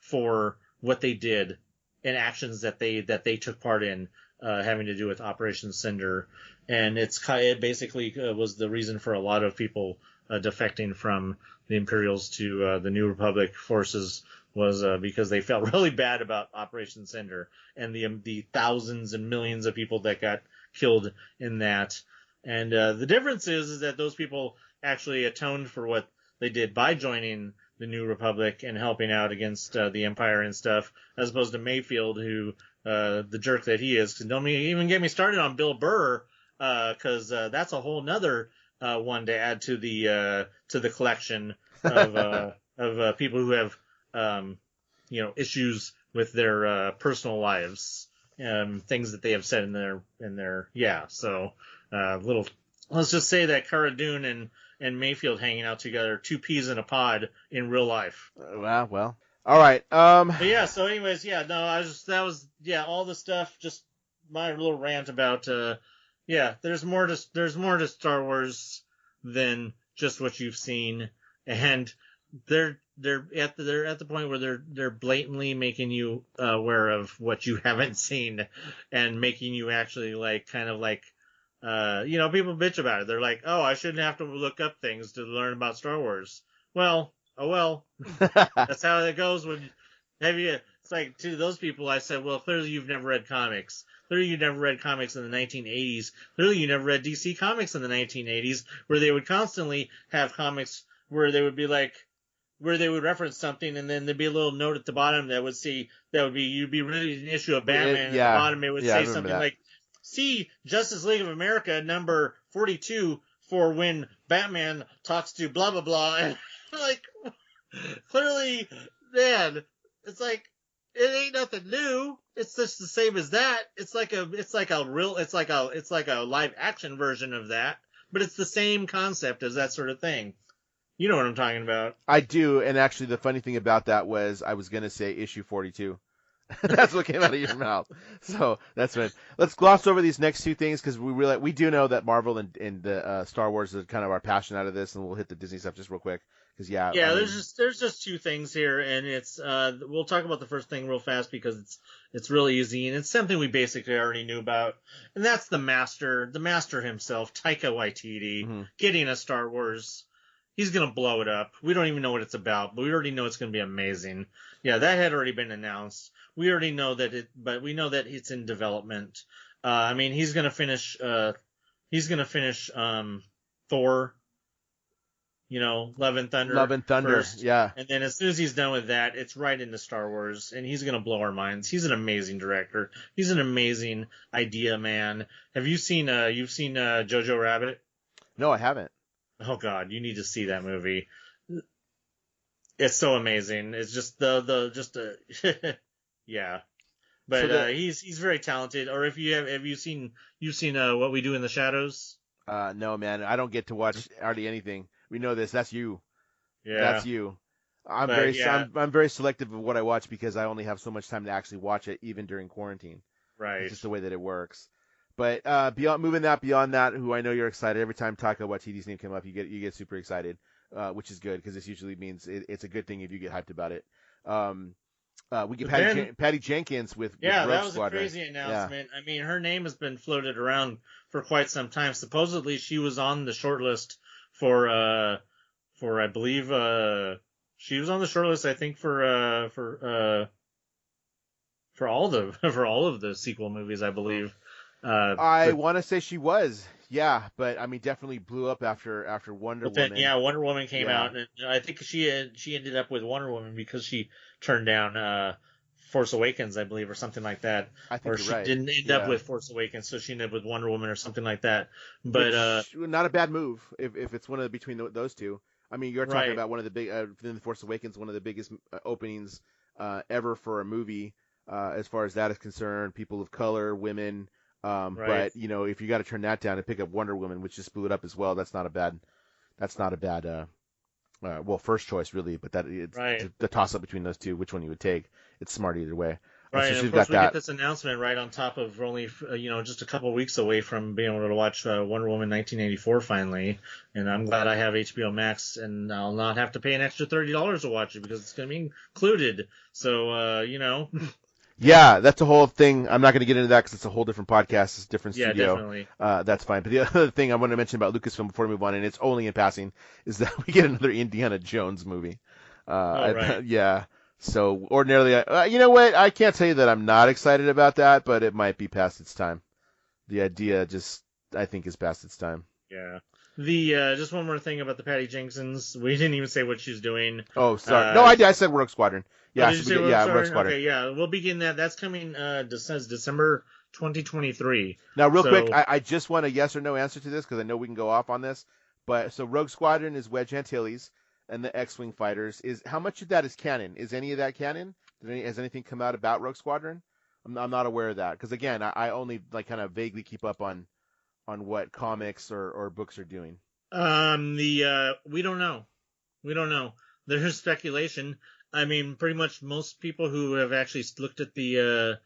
Speaker 2: for what they did and actions that they took part in, having to do with Operation Cinder. And it basically was the reason for a lot of people defecting from the Imperials to the New Republic forces, was because they felt really bad about Operation Cinder and the thousands and millions of people that got killed in that. And the difference is that those people actually atoned for what they did by joining the New Republic and helping out against the Empire and stuff, as opposed to Mayfield, who the jerk that he is. Don't even get me started on Bill Burr, because that's a whole nother one to add to the collection of people who have issues with their personal lives, things that they have said in their So let's just say that Cara Dune and Mayfield hanging out together, two peas in a pod in real life.
Speaker 1: Well, all right.
Speaker 2: But yeah. So anyways, that was all the stuff. Just my little rant about there's more to Star Wars than just what you've seen, and they're at the point where they're blatantly making you aware of what you haven't seen, and making you actually people bitch about it. They're like, oh, I shouldn't have to look up things to learn about Star Wars. Well, that's how it goes. It's like, to those people, I said, well, clearly you've never read comics. Clearly you never read comics in the 1980s. Clearly you never read DC Comics in the 1980s, where they would constantly have comics where they would be like, where they would reference something, and then there'd be a little note at the bottom you'd be reading an issue of Batman, and at the bottom it would say something like, see Justice League of America number 42 for when Batman talks to blah blah blah. And like, clearly, man, it's like, it ain't nothing new. It's just the same as that. It's like a live action version of that, but it's the same concept as that sort of thing. You know what I'm talking about.
Speaker 1: I do, and actually the funny thing about that was I was going to say issue 42. That's what came out of your mouth. So that's right. Let's gloss over these next two things, because we do know that Marvel and the Star Wars is kind of our passion out of this, and we'll hit the Disney stuff just real quick. Because
Speaker 2: there's just two things here, and it's we'll talk about the first thing real fast because it's really easy, and it's something we basically already knew about, and that's the master himself, Taika Waititi, getting a Star Wars. He's gonna blow it up. We don't even know what it's about, but we already know it's gonna be amazing. Yeah, that had already been announced. We already know but we know that it's in development. He's gonna finish Thor. Love and Thunder first.
Speaker 1: Yeah.
Speaker 2: And then as soon as he's done with that, it's right into Star Wars, and he's gonna blow our minds. He's an amazing director. He's an amazing idea man. Have you seen Jojo Rabbit?
Speaker 1: No, I haven't.
Speaker 2: Oh God, you need to see that movie. It's so amazing. It's just yeah. But he's very talented. Or have you seen What We Do in the Shadows?
Speaker 1: No, man, I don't get to watch hardly anything. We know this. That's you.
Speaker 2: Yeah.
Speaker 1: That's you. I'm very selective of what I watch because I only have so much time to actually watch it, even during quarantine.
Speaker 2: Right.
Speaker 1: It's just the way that it works. But beyond that, who I know you're excited every time Taika Waititi's name came up, you get super excited, which is good because this usually means it's a good thing if you get hyped about it. We get Patty Jenkins with
Speaker 2: yeah,
Speaker 1: Rogue
Speaker 2: that was
Speaker 1: Squadron.
Speaker 2: a crazy announcement. Yeah. I mean, her name has been floated around for quite some time. Supposedly, she was on the shortlist for I believe she was on the shortlist. I think for all of the sequel movies, I believe.
Speaker 1: I want to say she was, yeah, but I mean, definitely blew up after Wonder Woman.
Speaker 2: Yeah, Wonder Woman came out, and I think she ended up with Wonder Woman because she turned down Force Awakens, I believe, or something like that.
Speaker 1: I think
Speaker 2: or
Speaker 1: you're
Speaker 2: she
Speaker 1: right.
Speaker 2: didn't end up with Force Awakens, so she ended up with Wonder Woman or something like that. But
Speaker 1: not a bad move if it's one of between those two. I mean, you're talking about one of the big in the Force Awakens, one of the biggest openings ever for a movie as far as that is concerned. People of color, women. But if you got to turn that down and pick up Wonder Woman, which just blew it up as well, that's not a bad first choice really. But it's the toss up between those two, which one you would take. It's smart either way.
Speaker 2: Right, and of course we get this announcement right on top of only just a couple of weeks away from being able to watch Wonder Woman 1984 finally, and I'm glad I have HBO Max and I'll not have to pay an extra $30 to watch it because it's going to be included. So
Speaker 1: Yeah, that's a whole thing. I'm not going to get into that because it's a whole different podcast. It's a different studio.
Speaker 2: Yeah, definitely.
Speaker 1: That's fine. But the other thing I want to mention about Lucasfilm before we move on, and it's only in passing, is that we get another Indiana Jones movie.
Speaker 2: Right.
Speaker 1: Yeah. So ordinarily, you know what? I can't tell you that I'm not excited about that, but it might be past its time. The idea I think, is past its time.
Speaker 2: Yeah. Just one more thing about the Patty Jenkins. We didn't even say what she's doing.
Speaker 1: Oh, sorry. No, I said Rogue Squadron. Yeah,
Speaker 2: Rogue Squadron? Okay, yeah, we'll begin that. That's coming December 2023.
Speaker 1: Now, real quick, I just want a yes or no answer to this because I know we can go off on this. But so Rogue Squadron is Wedge Antilles and the X-Wing fighters. How much of that is canon? Is any of that canon? Has anything come out about Rogue Squadron? I'm not aware of that because again, I only kind of vaguely keep up on what comics or books are doing.
Speaker 2: We don't know. There's speculation. I mean, pretty much most people who have actually looked at the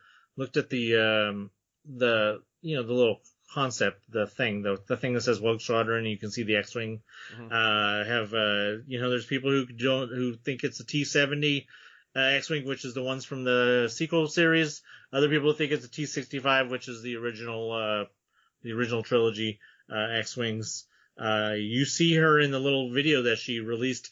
Speaker 2: little concept, the thing that says Rogue Squadron, you can see the X-Wing, there's people who think it's a T-70 X-Wing, which is the ones from the sequel series. Other people think it's a T-65, which is the original trilogy X-Wings. You see her in the little video that she released.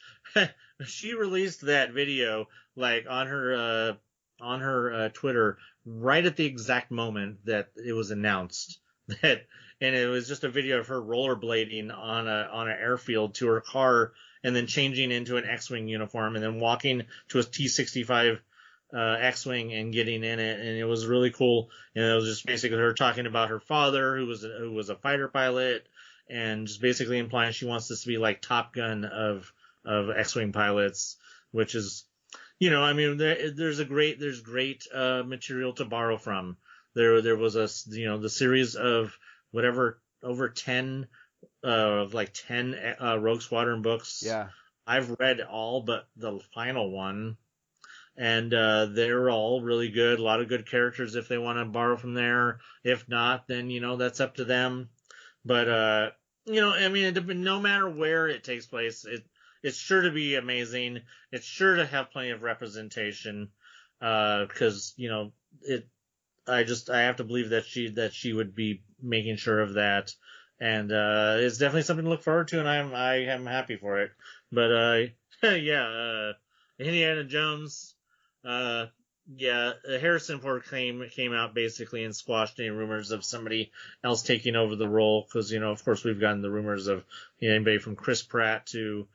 Speaker 2: She released that video on her Twitter right at the exact moment that it was announced and it was just a video of her rollerblading on an airfield to her car and then changing into an X-Wing uniform and then walking to a T-65 X-Wing and getting in it, and it was really cool. And it was just basically her talking about her father, who was a fighter pilot, and just basically implying she wants this to be like Top Gun of X-Wing pilots, which is, there's great material to borrow from. There was the series of whatever over 10 Rogue Squadron books.
Speaker 1: Yeah, I've
Speaker 2: read all but the final one. And they're all really good. A lot of good characters if they want to borrow from there. If not, then, that's up to them. But, no matter where it takes place, it's sure to be amazing. It's sure to have plenty of representation. Because, I have to believe that she would be making sure of that. And it's definitely something to look forward to, and I am happy for it. But, Indiana Jones... Harrison Ford came out basically and squashed any rumors of somebody else taking over the role because, of course we've gotten the rumors of anybody from Chris Pratt to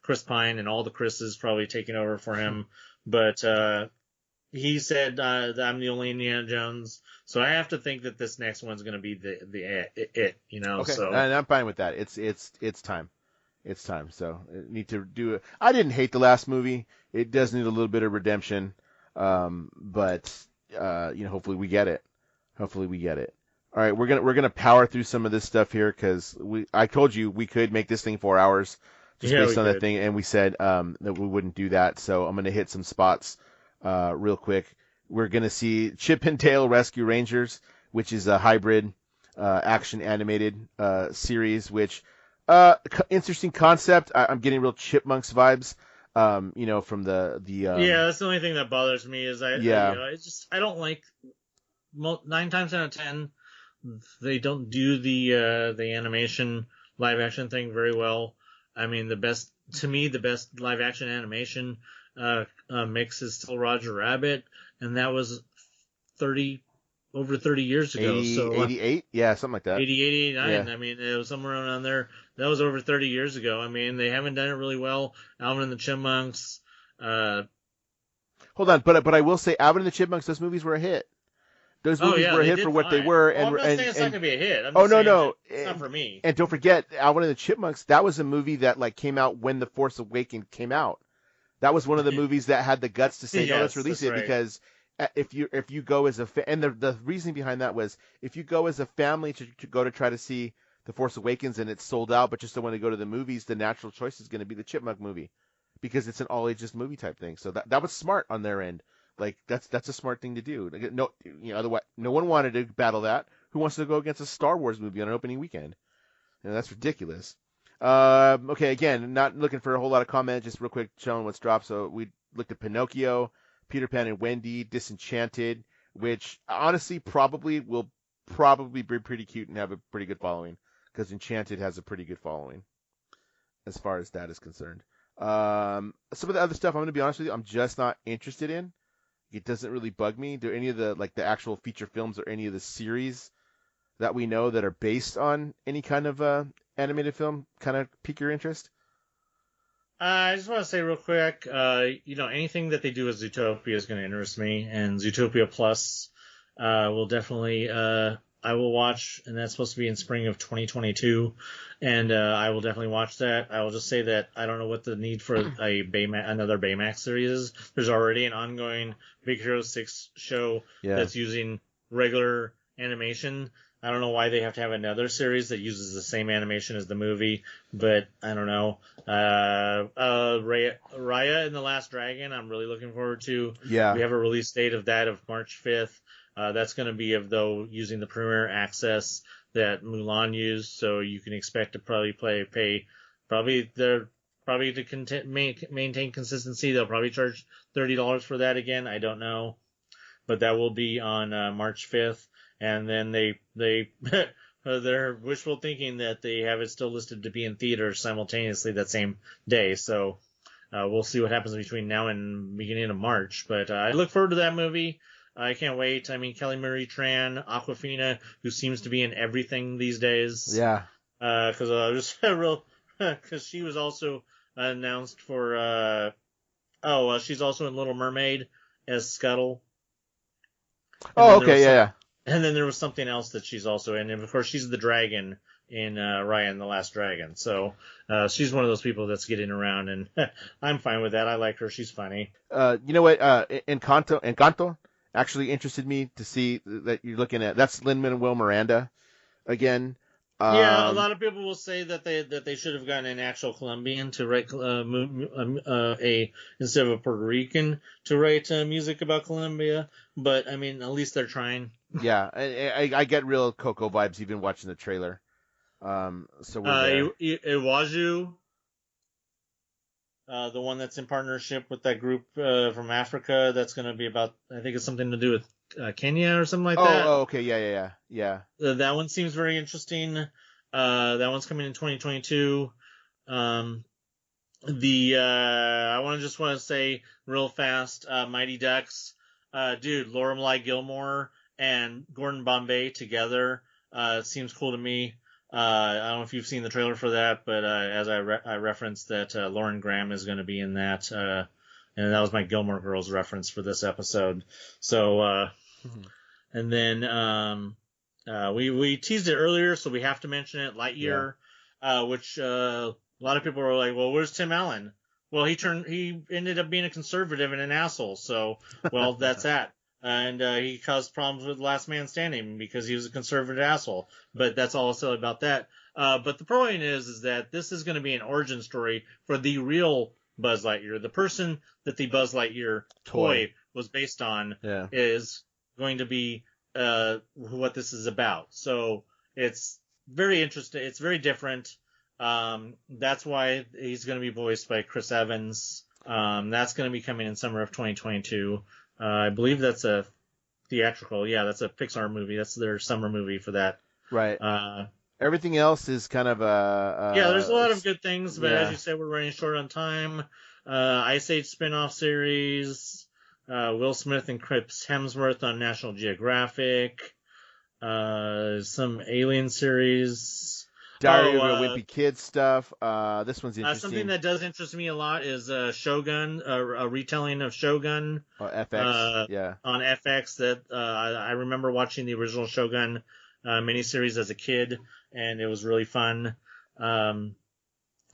Speaker 2: Chris Pine and all the Chris's probably taking over for him. But he said that I'm the only Indiana Jones, so I have to think that this next one's going to be it.
Speaker 1: Okay,
Speaker 2: so.
Speaker 1: And I'm fine with that. It's time. It's time. So need to do it. I didn't hate the last movie. It does need a little bit of redemption. But hopefully we get it. All right. We're going to power through some of this stuff here because I told you we could make this thing 4 hours just based on that thing. And we said, that we wouldn't do that. So I'm going to hit some spots, real quick. We're going to see Chip and Dale Rescue Rangers, which is a hybrid action animated series. Which interesting concept. I'm getting real Chipmunks vibes. From the
Speaker 2: Yeah, that's the only thing that bothers me is I don't like 9 times out of 10 they don't do the animation live action thing very well. I mean, the best live action animation mix is still Roger Rabbit, and that was over 30 years ago.
Speaker 1: 88, yeah, something like that.
Speaker 2: 80, 89.
Speaker 1: Yeah.
Speaker 2: I mean, it was somewhere around there. That was over 30 years ago. I mean, they haven't done it really well. Alvin and the Chipmunks.
Speaker 1: Hold on, but I will say, Alvin and the Chipmunks, those movies were a hit. Those movies were a hit for what they were.
Speaker 2: I'm not saying it's not gonna be a hit.
Speaker 1: No,
Speaker 2: it's not for me.
Speaker 1: And don't forget, Alvin and the Chipmunks. That was a movie that came out when The Force Awakens came out. That was one of the movies that had the guts to say, no, let's release it, right. Because if you go as and the reasoning behind that was, if you go as a family to go to try to see The Force Awakens and it's sold out, but just don't want to go to the movies, the natural choice is going to be the Chipmunk movie, because it's an all ages movie type thing. So that was smart on their end. Like that's a smart thing to do. No, otherwise no one wanted to battle that. Who wants to go against a Star Wars movie on an opening weekend? That's ridiculous. Okay, again, not looking for a whole lot of comment. Just real quick, showing what's dropped. So we looked at Pinocchio, Peter Pan and Wendy, Disenchanted, which honestly will probably be pretty cute and have a pretty good following, because Enchanted has a pretty good following as far as that is concerned. Some of the other stuff, I'm going to be honest with you, I'm just not interested in. It doesn't really bug me. Do any of the actual feature films or any of the series that we know that are based on any kind of animated film kind of pique your interest?
Speaker 2: I just want to say real quick, anything that they do with Zootopia is going to interest me, and Zootopia Plus will definitely I will watch, and that's supposed to be in spring of 2022, and I will definitely watch that. I will just say that I don't know what the need for another Baymax series is. There's already an ongoing Big Hero 6 show that's using regular animation. I don't know why they have to have another series that uses the same animation as the movie, but I don't know. Raya and the Last Dragon, I'm really looking forward to.
Speaker 1: Yeah.
Speaker 2: We have a release date of that of March 5th. That's going to be using the Premier Access that Mulan used, so you can expect to probably to maintain consistency. They'll probably charge $30 for that again. I don't know, but that will be on March 5th, and then they're wishful thinking that they have it still listed to be in theaters simultaneously that same day. So we'll see what happens between now and beginning of March. But I look forward to that movie. I can't wait. I mean, Kelly Marie Tran, Awkwafina, who seems to be in everything these days.
Speaker 1: Yeah.
Speaker 2: Because because she was also announced for. She's also in Little Mermaid as Scuttle.
Speaker 1: Oh, okay, yeah.
Speaker 2: And then there was something else that she's also in, and of course she's the dragon in Raya and the Last Dragon. So she's one of those people that's getting around, and I'm fine with that. I like her. She's funny.
Speaker 1: You know what? Encanto actually interested me to see that you're looking at. That's Lin-Manuel Miranda again.
Speaker 2: Yeah, a lot of people will say that they should have gotten an actual Colombian to write instead of a Puerto Rican to write music about Colombia. But I mean, at least they're trying.
Speaker 1: Yeah, I get real Coco vibes even watching the trailer. So we're there.
Speaker 2: Iwaju, the one that's in partnership with that group from Africa, that's going to be about, I think it's something to do with Kenya or something like that.
Speaker 1: Oh, okay, yeah.
Speaker 2: That one seems very interesting. That one's coming in 2022. I want to say real fast, Mighty Ducks, dude, Lorelai Gilmore and Gordon Bombay together, seems cool to me. I don't know if you've seen the trailer for that, but as I referenced that Lauren Graham is going to be in that, and that was my Gilmore Girls reference for this episode. So, and then we teased it earlier, so we have to mention it. Lightyear, which a lot of people were like, "Well, where's Tim Allen?" Well, he ended up being a conservative and an asshole. So, well, that's that. And he caused problems with Last Man Standing because he was a conservative asshole. But that's all I'll say about that. But the point is that this is going to be an origin story for the real Buzz Lightyear. The person that the Buzz Lightyear toy was based on is going to be what this is about. So it's very interesting. It's very different. That's why he's going to be voiced by Chris Evans. That's going to be coming in summer of 2022. I believe that's a theatrical. Yeah, that's a Pixar movie. That's their summer movie for that.
Speaker 1: Right. Everything else is kind of
Speaker 2: yeah, there's a lot of good things, but
Speaker 1: yeah.
Speaker 2: as you said, we're running short on time. Ice Age spin-off series. Will Smith and Chris Hemsworth on National Geographic. Some Alien series.
Speaker 1: Diary of a Wimpy Kid stuff. This one's interesting.
Speaker 2: Something that does interest me a lot is Shogun, a retelling of Shogun.
Speaker 1: FX, yeah.
Speaker 2: On FX. That I remember watching the original Shogun miniseries as a kid, and it was really fun.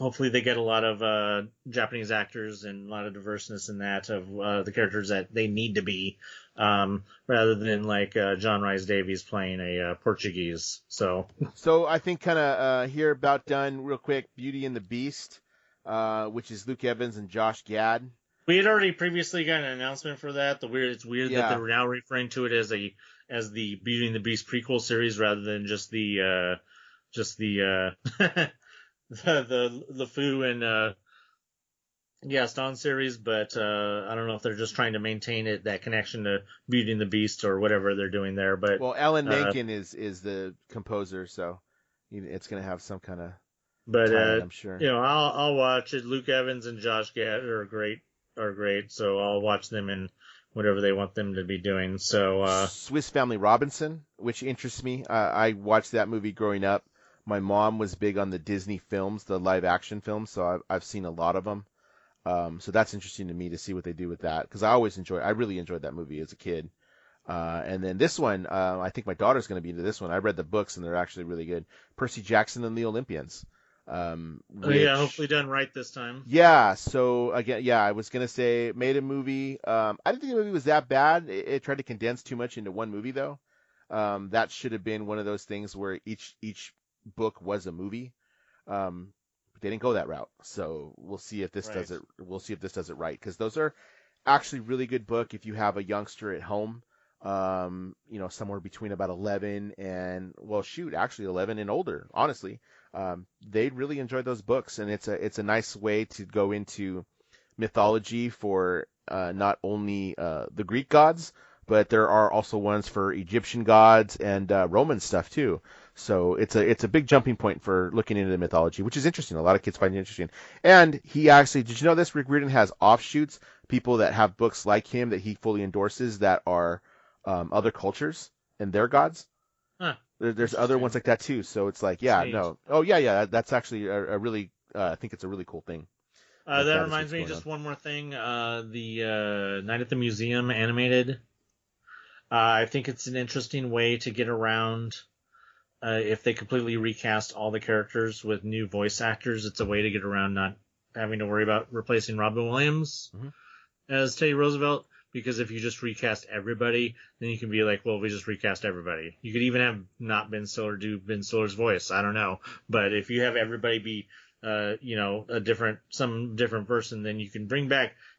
Speaker 2: Hopefully they get a lot of Japanese actors and a lot of diverseness in that of the characters that they need to be, rather than like John Rhys Davies playing a Portuguese. So
Speaker 1: I think kind of here about done real quick. Beauty and the Beast, which is Luke Evans and Josh Gad.
Speaker 2: We had already previously got an announcement for that. It's weird that they're now referring to it as the Beauty and the Beast prequel series rather than just the the Fu and Gaston series, but I don't know if they're just trying to maintain that connection to Beauty and the Beast or whatever they're doing there. But
Speaker 1: Alan Menken is the composer, so it's going to have some kind of.
Speaker 2: But
Speaker 1: I'm sure.
Speaker 2: I'll watch it. Luke Evans and Josh Gad are great, so I'll watch them in whatever they want them to be doing. So
Speaker 1: Swiss Family Robinson, which interests me. I watched that movie growing up. My mom was big on the Disney films, the live action films, so I've seen a lot of them. So that's interesting to me to see what they do with that, because I really enjoyed that movie as a kid. And then this one, I think my daughter's going to be into this one. I read the books and they're actually really good. Percy Jackson and the Olympians.
Speaker 2: Hopefully done right this time.
Speaker 1: Yeah. So again, I was going to say made a movie. I didn't think the movie was that bad. It tried to condense too much into one movie though. That should have been one of those things where each book was a movie. But they didn't go that route. So we'll see if this does it. We'll see if this does it right, because those are actually really good book if you have a youngster at home. Somewhere between about 11 and 11 and older. Honestly, they'd really enjoy those books, and it's a nice way to go into mythology for not only the Greek gods, but there are also ones for Egyptian gods and Roman stuff too. So it's a big jumping point for looking into the mythology, which is interesting. A lot of kids find it interesting. And he actually, did you know this? Rick Riordan has offshoots, people that have books like him that he fully endorses that are other cultures and their gods.
Speaker 2: Huh.
Speaker 1: There's other ones like that too. So it's like, yeah,
Speaker 2: Sweet.
Speaker 1: no. Oh, yeah. That's actually a really, I think it's a really cool thing.
Speaker 2: That reminds me, just one more thing. The Night at the Museum animated. I think it's an interesting way to get around. If they completely recast all the characters with new voice actors, it's a way to get around not having to worry about replacing Robin Williams as Teddy Roosevelt. Because if you just recast everybody, then you can be like, well, we just recast everybody. You could even have not Ben Stiller do Ben Stiller's voice. I don't know. But if you have everybody be, some different person, then you can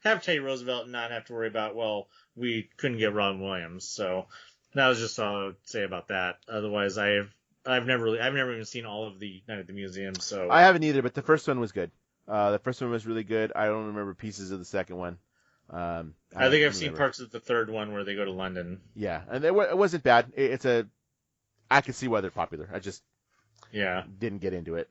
Speaker 2: have Teddy Roosevelt and not have to worry about, well, we couldn't get Robin Williams. So that was just all I would say about that. Otherwise, I've never even seen all of the Night at the Museum. So
Speaker 1: I haven't either, but the first one was good. The first one was really good. I don't remember pieces of the second one.
Speaker 2: I think I've seen parts of the third one where they go to London.
Speaker 1: Yeah, and it wasn't bad. I can see why they're popular. I just didn't get into it,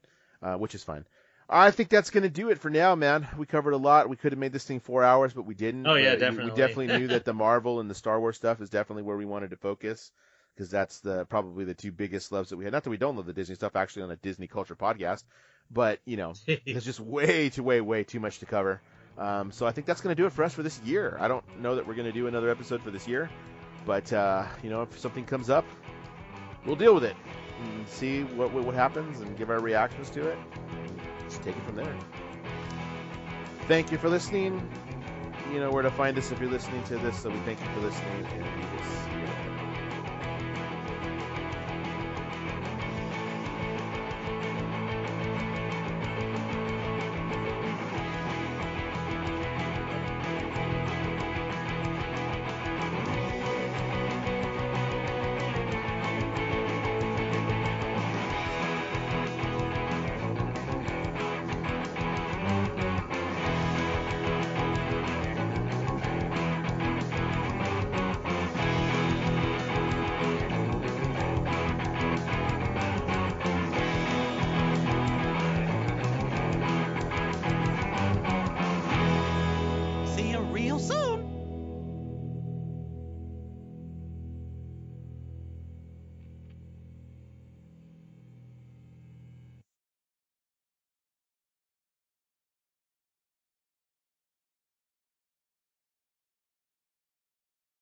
Speaker 1: which is fine. I think that's going to do it for now, man. We covered a lot. We could have made this thing 4 hours, but we didn't.
Speaker 2: Oh, yeah, definitely.
Speaker 1: We definitely knew that the Marvel and the Star Wars stuff is definitely where we wanted to focus, because that's probably the two biggest loves that we had. Not that we don't love the Disney stuff, actually, on a Disney culture podcast, but, there's just way too much to cover. So I think that's going to do it for us for this year. I don't know that we're going to do another episode for this year, but, if something comes up, we'll deal with it and see what happens and give our reactions to it. Just take it from there. Thank you for listening. You know where to find us if you're listening to this, so we thank you for listening, and we will see you later.